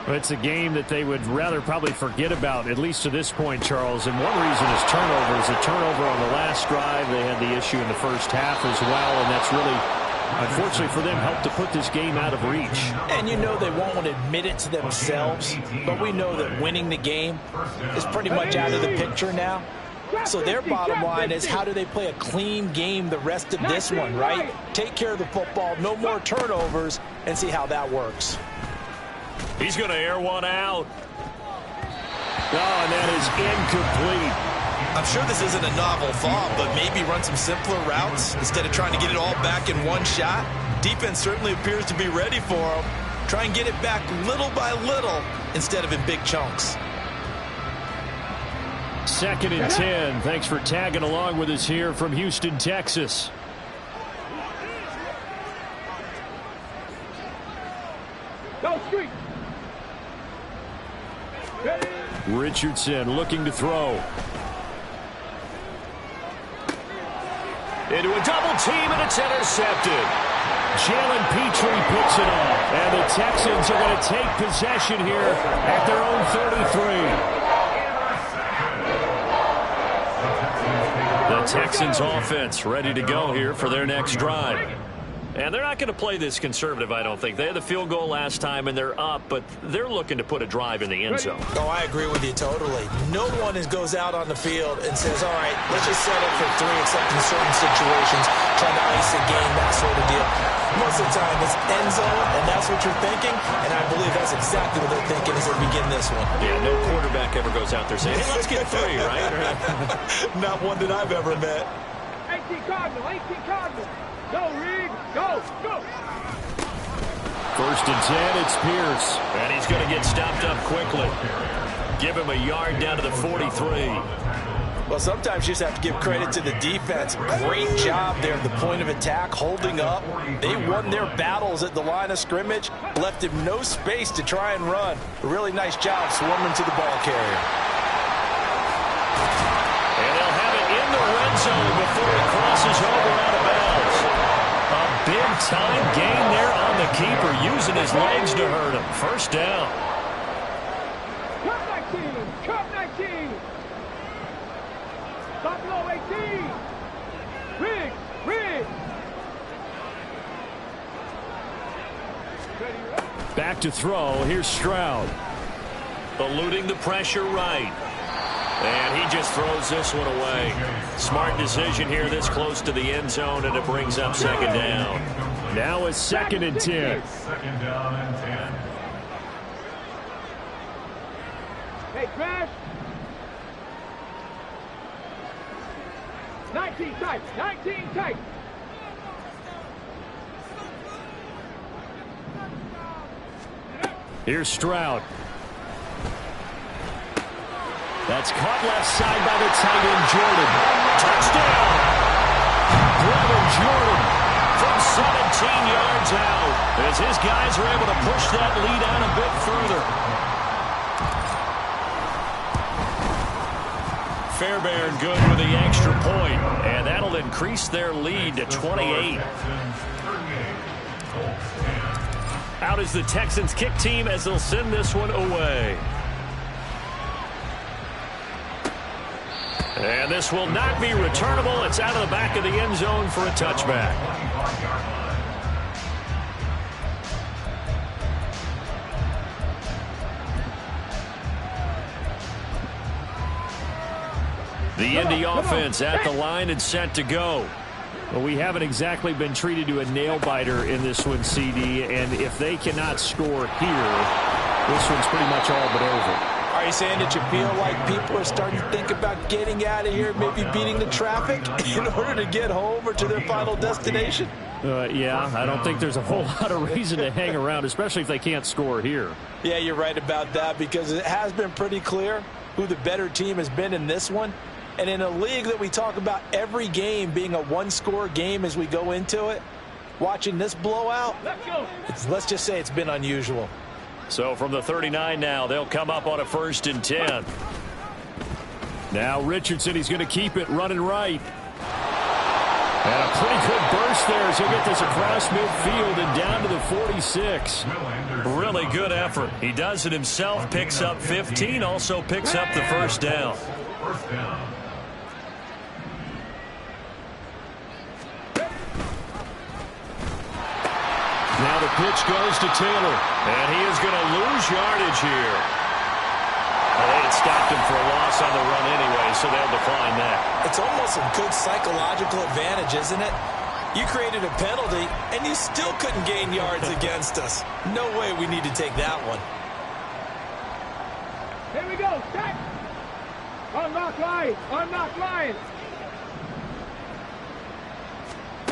It's a game that they would rather probably forget about, at least to this point, Charles. And one reason is turnovers. A turnover on the last drive. They had the issue in the first half as well, and that's really, unfortunately for them, helped to put this game out of reach. And you know they won't want to admit it to themselves, but we know that winning the game is pretty much out of the picture now. So their bottom line is, how do they play a clean game the rest of this one, right? Take care of the football, no more turnovers, and see how that works. He's going to air one out. Oh, and that is incomplete. I'm sure this isn't a novel thought, but maybe run some simpler routes instead of trying to get it all back in one shot. Defense certainly appears to be ready for them. Try and get it back little by little instead of in big chunks. 2nd and 10. Thanks for tagging along with us here from Houston, Texas. Go street. Richardson looking to throw. Into a double team, and it's intercepted. Jalen Petrie picks it off. And the Texans are going to take possession here at their own 33. The Texans offense ready to go here for their next drive. And they're not going to play this conservative, I don't think. They had the field goal last time, and they're up, but they're looking to put a drive in the end zone. Oh, I agree with you totally. No one goes out on the field and says, all right, let's just set up for 3, except in certain situations, trying to ice a game, that sort of deal. Most of the time, it's end zone, and that's what you're thinking, and I believe that's exactly what they're thinking as they begin this one. Yeah, no quarterback ever goes out there saying, hey, let's get 3, right? Not one that I've ever met. 18 Cardinal, 18 Cardinal. Go, Reed, go, go. First and 10, it's Pierce. And he's going to get stopped up quickly. Give him a yard down to the 43. Well, sometimes you just have to give credit to the defense. Great job there at the point of attack, holding up. They won their battles at the line of scrimmage, left him no space to try and run. A really nice job swarming to the ball carrier. And they'll have it in the red zone before it crosses over out of bounds. A big-time gain there on the keeper, using his legs to hurt him. First down. Cut 19, cut 19. Buffalo 18. Riggs, Riggs. Back to throw. Here's Stroud. Eluding the pressure right. And he just throws this one away. Smart decision here this close to the end zone, and it brings up second down. Now it's 2nd and 10. Second down and 10. Hey, Crash. 19 tight, 19 tight. Here's Stroud. That's caught left side by the tight end, Jordan. Touchdown! Brevin Jordan from 17 yards out, as his guys are able to push that lead out a bit further. Fairbairn good with the extra point, and that'll increase their lead to 28. Out is the Texans kick team as they'll send this one away. And this will not be returnable. It's out of the back of the end zone for a touchback. The Indy offense at the line and set to go. Well, we haven't exactly been treated to a nail-biter in this one, CD, and if they cannot score here, this one's pretty much all but over. Are you saying that you feel like people are starting to think about getting out of here, maybe beating the traffic in order to get home or to their final destination? Yeah, I don't think there's a whole lot of reason to hang around, especially if they can't score here. Yeah, you're right about that, because it has been pretty clear who the better team has been in this one. And in a league that we talk about every game being a one-score game as we go into it, watching this blowout, let's just say it's been unusual. So from the 39 now, they'll come up on a 1st and 10. Now Richardson, he's going to keep it running right. And a pretty good burst there as he'll get this across midfield and down to the 46. Really good effort. He does it himself, picks up 15, also picks up the first down. First down. Now the pitch goes to Taylor, and he is going to lose yardage here. Well, they had stopped him for a loss on the run anyway, so they'll decline that. It's almost a good psychological advantage, isn't it? You created a penalty, and you still couldn't gain yards against us. No way we need to take that one. Here we go, set. Unlock line, unlock line.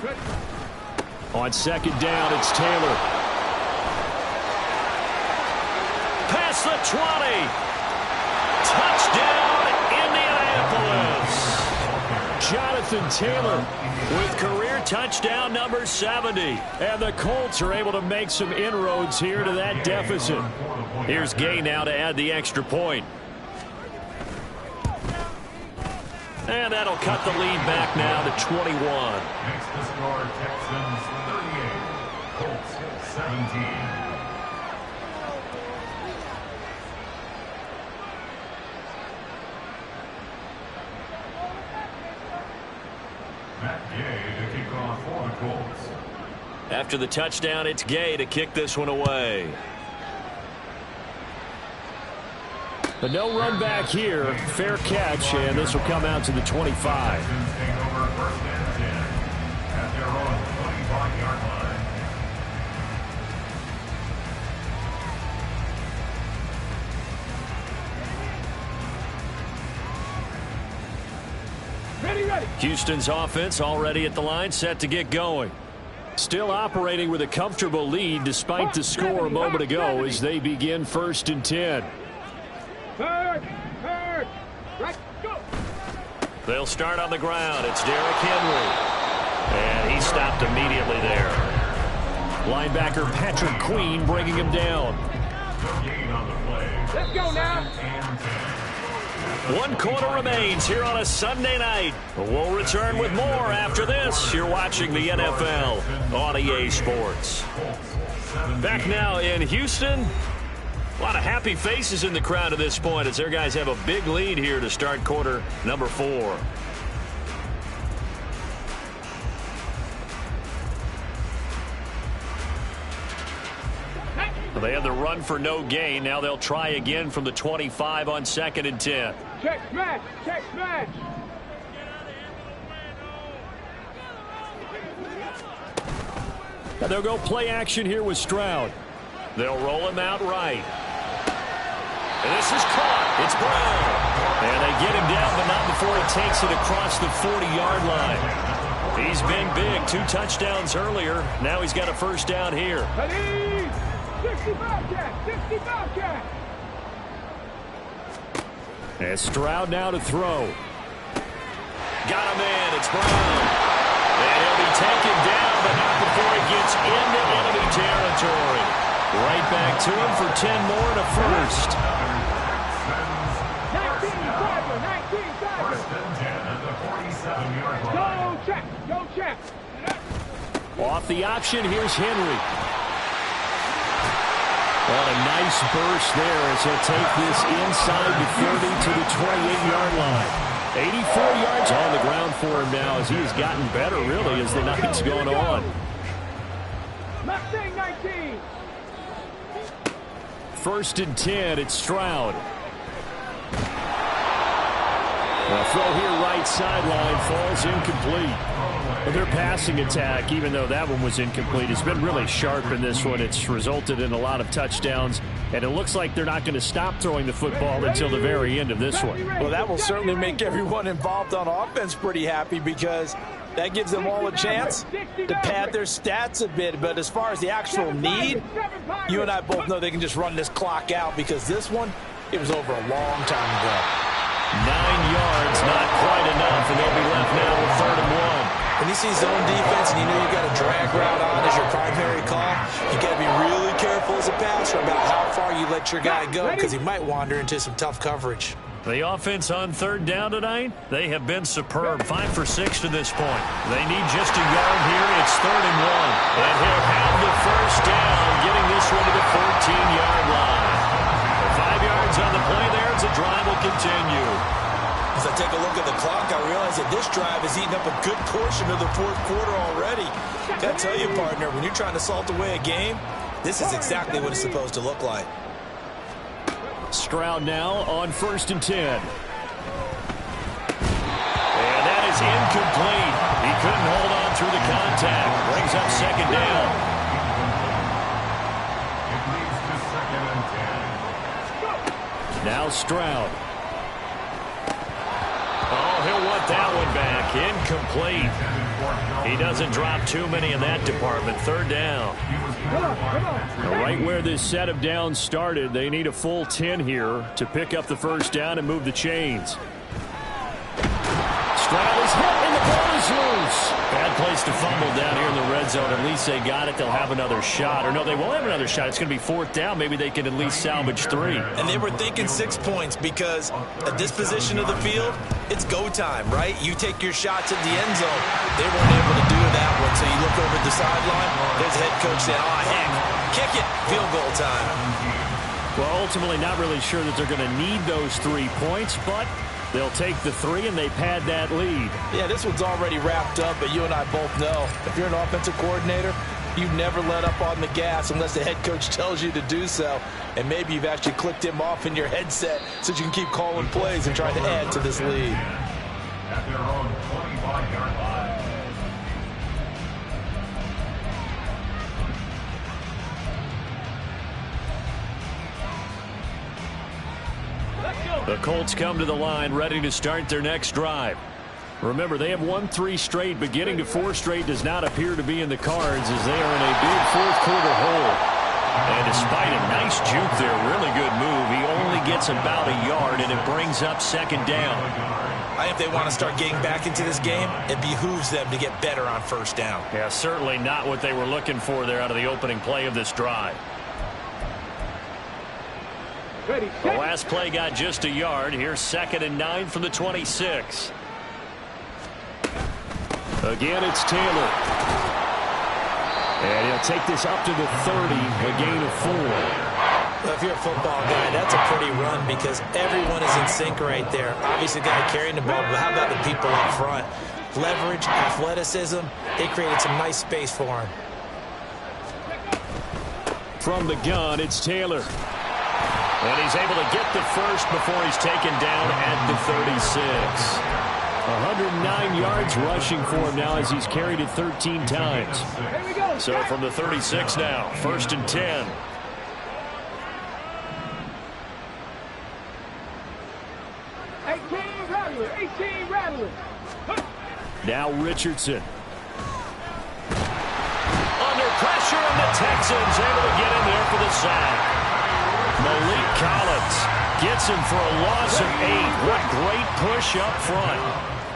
Good. On 2nd down, it's Taylor. Past the 20. Touchdown, Indianapolis. Jonathan Taylor With career touchdown number 70. and the Colts are able to make some inroads here to that deficit. Here's Gay now to add the extra point. And that'll cut the lead back now to 21. Makes the score Texans 38, Colts 17. Matt Gay to kick off for the Colts. After the touchdown, it's Gay to kick this one away. But no run back here. Fair catch, and this will come out to the 25. Ready. Houston's offense already at the line, set to get going. Still operating with a comfortable lead despite the score a moment ago as they begin 1st and 10. Third. Right, go. They'll start on the ground. It's Derrick Henry. And he stopped immediately there. Linebacker Patrick Queen bringing him down. Let's go now. 1 quarter remains here on a Sunday night. We'll return with more after this. You're watching the NFL on EA Sports. Back now in Houston. A lot of happy faces in the crowd at this point as their guys have a big lead here to start quarter number 4. They have the run for no gain. Now they'll try again from the 25 on 2nd and 10. Check smash. Now they'll go play action here with Stroud. They'll roll him out right. And this is caught. It's Brown. And they get him down, but not before he takes it across the 40-yard line. He's been big. 2 touchdowns earlier. Now he's got a first down here. 65 catch. And Stroud now to throw. Got him in. It's Brown. And he'll be taken down, but not before he gets into enemy territory. Right back to him for 10 more and a first. 19-7. Go check. Off the option, here's Henry. Well, a nice burst there as he'll take this inside the 30 to the 28-yard line. 84 yards on the ground for him now as he has gotten better, really, as the night's gone on. Mustang 19. 1st and 10, it's Stroud. A throw here right sideline falls incomplete. But their passing attack, even though that one was incomplete, has been really sharp in this one. It's resulted in a lot of touchdowns, and it looks like they're not going to stop throwing the football until the very end of this one. Well, that will certainly make everyone involved on offense pretty happy because that gives them all a chance to pad their stats a bit. But as far as the actual need, you and I both know they can just run this clock out because this one, it was over a long time ago. 9 yards, not quite enough, and they'll be left now with 3rd and 1. When you see zone defense and you know you got a drag route on as your primary call, you got to be really careful as a passer about how far you let your guy go because he might wander into some tough coverage. The offense on 3rd down tonight, they have been superb. 5 for 6 to this point. They need just a yard here. It's 3rd and 1. And he'll have the first down, getting this one to the 14-yard line. 5 yards on the play there as the drive will continue. As I take a look at the clock, I realize that this drive has eaten up a good portion of the 4th quarter already. Got to tell you, partner, when you're trying to salt away a game, this is exactly what it's supposed to look like. Stroud now on 1st and 10. And that is incomplete. He couldn't hold on through the contact. Brings up 2nd down. Now Stroud. Oh, he'll want that one back. Incomplete. He doesn't drop too many in that department. 3rd down. Right where this set of downs started, they need a full 10 here to pick up the first down and move the chains. Stroud is hit and the ball is loose. Bad place to fumble down here in the red zone. At least they got it. They'll have another shot. Or no, they won't have another shot. It's going to be 4th down. Maybe they can at least salvage 3. And they were thinking 6 points because at this position of the field, it's go time, right? You take your shots at the end zone. They weren't able to do that one. So you look over at the sideline. There's the head coach saying, oh, heck, kick it. Field goal time. Well, ultimately not really sure that they're going to need those 3 points, but they'll take the 3 and they pad that lead. Yeah, this one's already wrapped up, but you and I both know if you're an offensive coordinator, You never let up on the gas unless the head coach tells you to do so. And maybe you've actually clicked him off in your headset so you can keep calling plays and trying to add to this lead. At their own 25-yard line. The Colts come to the line ready to start their next drive. Remember, they have won 3 straight, but getting to 4 straight does not appear to be in the cards as they are in a big fourth-quarter hole. And despite a nice juke there, really good move, he only gets about a yard, and it brings up second down. I think if they want to start getting back into this game, it behooves them to get better on first down. Yeah, certainly not what they were looking for there out of the opening play of this drive. The last play got just a yard. Here's 2nd and 9 from the 26. Again, it's Taylor. And he'll take this up to the 30, a gain of 4. Well, if you're a football guy, that's a pretty run because everyone is in sync right there. Obviously, the guy carrying the ball, but how about the people up front? Leverage, athleticism, they created some nice space for him. From the gun, it's Taylor. And he's able to get the first before he's taken down at the 36. 109 yards rushing for him now as he's carried it 13 times. So from the 36 now, 1st and 10. Now Richardson. Under pressure, and the Texans able to get in there for the sack. Malik Collins gets him for a loss of 8. What great push up front.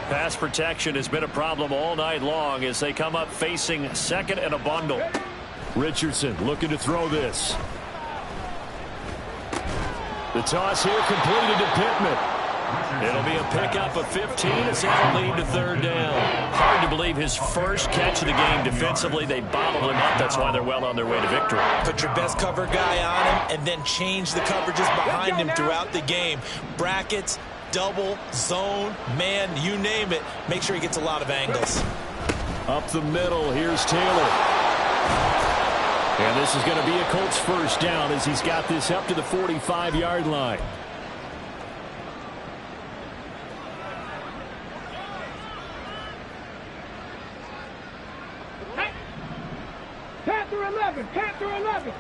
Pass protection has been a problem all night long as they come up facing 2nd and a bundle. Richardson looking to throw this. The toss here completed to Pittman. It'll be a pickup of 15 as that'll lead to 3rd down. Hard to believe his first catch of the game defensively. They bottled him up. That's why they're well on their way to victory. Put your best cover guy on him and then change the coverages behind him throughout the game. Brackets, double, zone, man, you name it. Make sure he gets a lot of angles. Up the middle, here's Taylor. And this is going to be a Colts first down as he's got this up to the 45-yard line. Panther 11, Panther 11.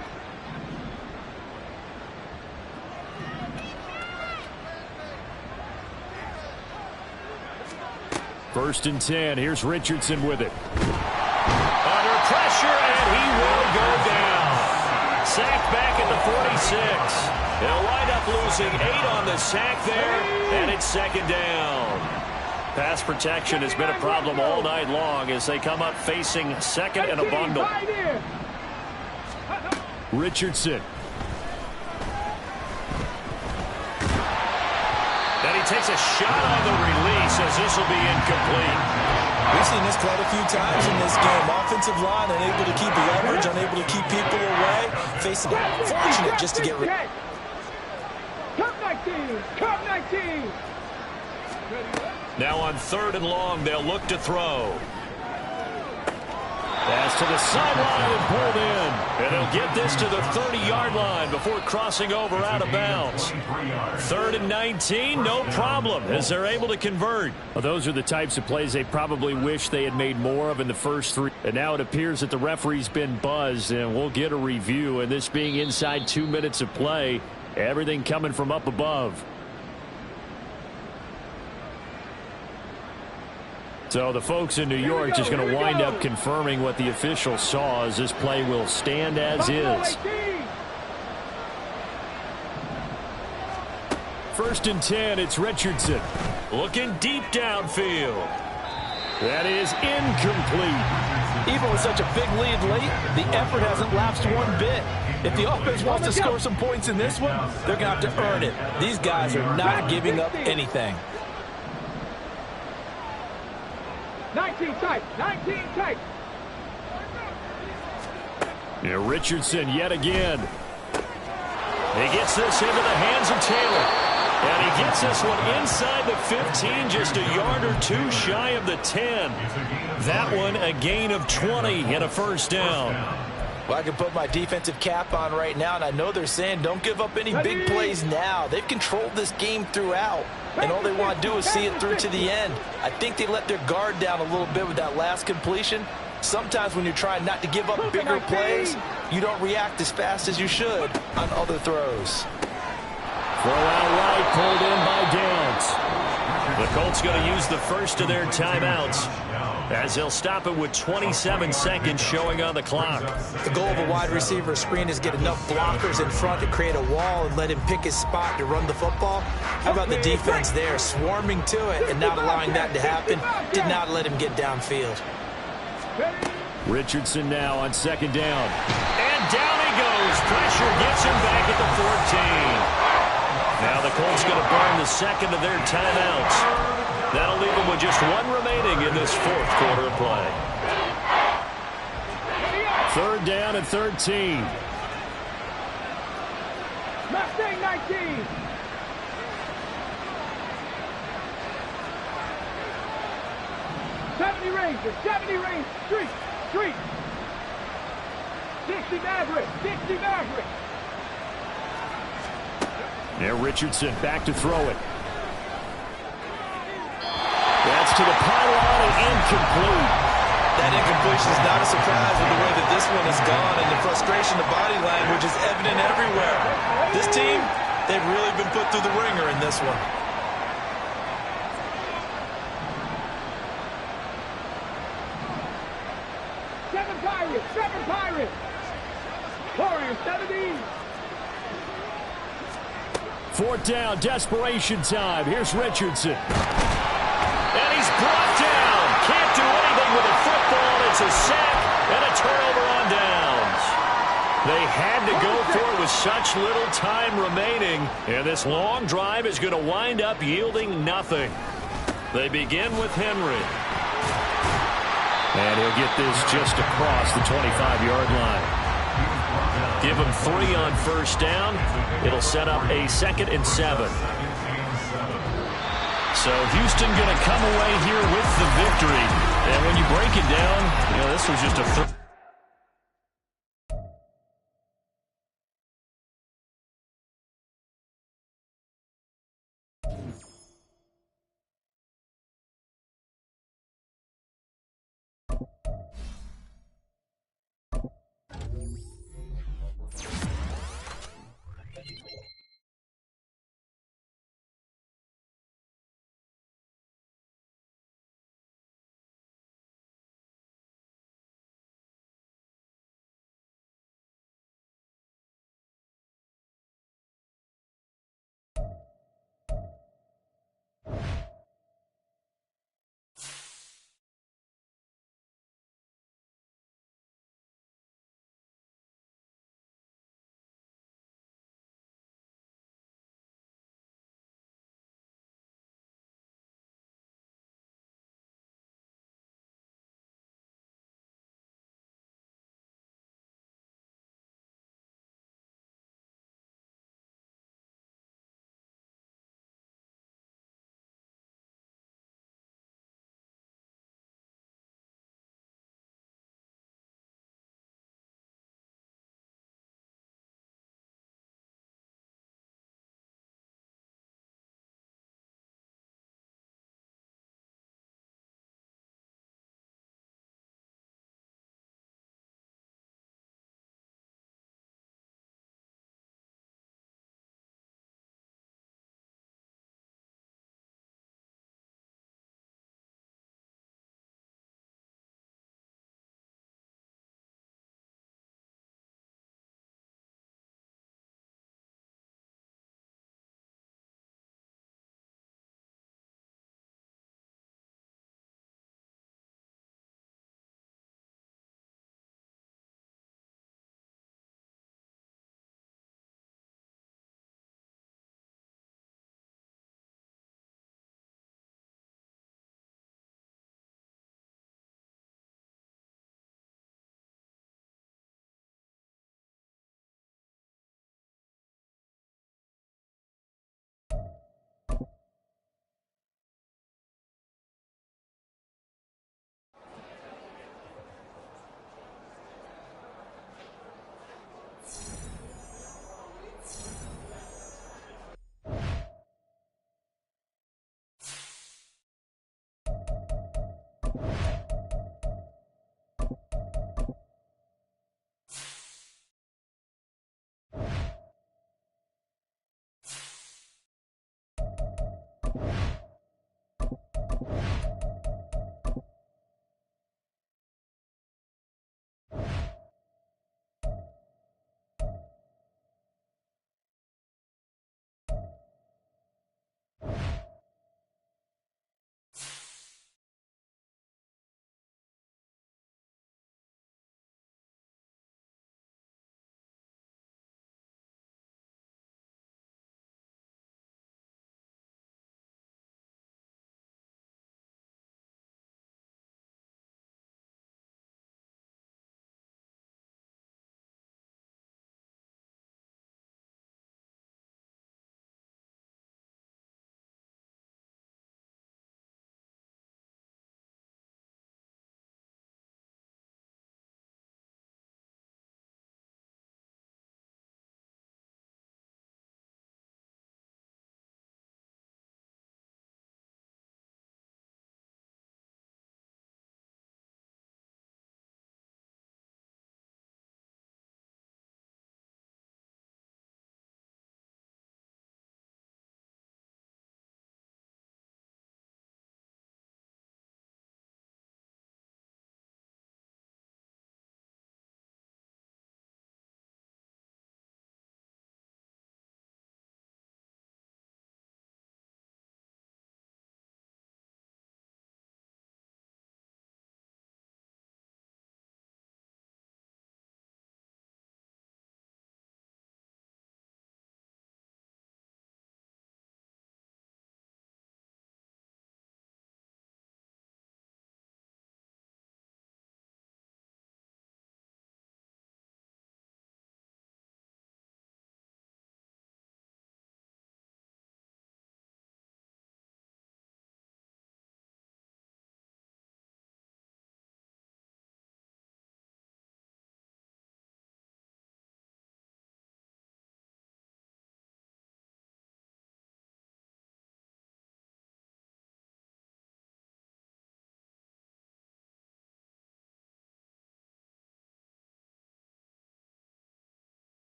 First and 10. Here's Richardson with it. Under pressure, and he will go down. Sacked back at the 46. They'll wind up losing 8 on the sack there, and it's 2nd down. Pass protection has been a problem all night long as they come up facing 2nd and a bundle. Richardson. And he takes a shot on the release as this will be incomplete. We've seen this quite a few times in this game. Offensive line unable to keep leverage, unable to keep people away. Facing fortunate just to get rid. Cup 19, Cup 19. Now on 3rd and long, they'll look to throw. Pass to the sideline and pulled in. And he'll get this to the 30-yard line before crossing over out of bounds. 3rd and 19, no problem, as they're able to convert. Well, those are the types of plays they probably wish they had made more of in the first 3. And now it appears that the referee's been buzzed, and we'll get a review. And this being inside 2 minutes of play, everything coming from up above. So the folks in New York just going to wind up confirming what the official saw as this play will stand as is. 1st and 10, it's Richardson. Looking deep downfield. That is incomplete. Even with such a big lead late, the effort hasn't lapsed one bit. If the offense wants to score some points in this one, they're going to have to earn it. These guys are not giving up anything. 19 tight, 19 tight. Yeah, Richardson yet again. He gets this into the hands of Taylor. And he gets this one inside the 15, just a yard or two shy of the 10. That one a gain of 20 and a first down. Well, I can put my defensive cap on right now, and I know they're saying don't give up any big plays now. They've controlled this game throughout, and all they want to do is see it through to the end. I think they let their guard down a little bit with that last completion. Sometimes when you're trying not to give up bigger plays, you don't react as fast as you should on other throws. Throw out right, pulled in by Downs. The Colts going to use the first of their timeouts as they'll stop it with 27 seconds showing on the clock. The goal of a wide receiver screen is get enough blockers in front to create a wall and let him pick his spot to run the football. How about the defense there, swarming to it and not allowing that to happen? Did not let him get downfield. Richardson now on second down. And down he goes. Pressure gets him back at the 14. Now the Colts going to burn the second of their timeouts. That'll leave them with just one remaining in this fourth quarter of play. Third down and 13. Mustang 19. Ranger, 70 Ranger, street. 60 Maverick. Now Richardson back to throw it. That's to the pylon and incomplete. That incompletion is not a surprise with the way that this one has gone, and the frustration, the body language is evident everywhere. This team, they've really been put through the ringer in this one. Seven Pirates. Warriors 17. Fourth down, desperation time. Here's Richardson. And he's brought down. Can't do anything with a football. It's a sack and a turnover on downs. They had to go for it with such little time remaining. And this long drive is going to wind up yielding nothing. They begin with Henry. And he'll get this just across the 25-yard line. Give him 3 on first down. It'll set up a 2nd and 7. So Houston going to come away here with the victory. And when you break it down, this was just a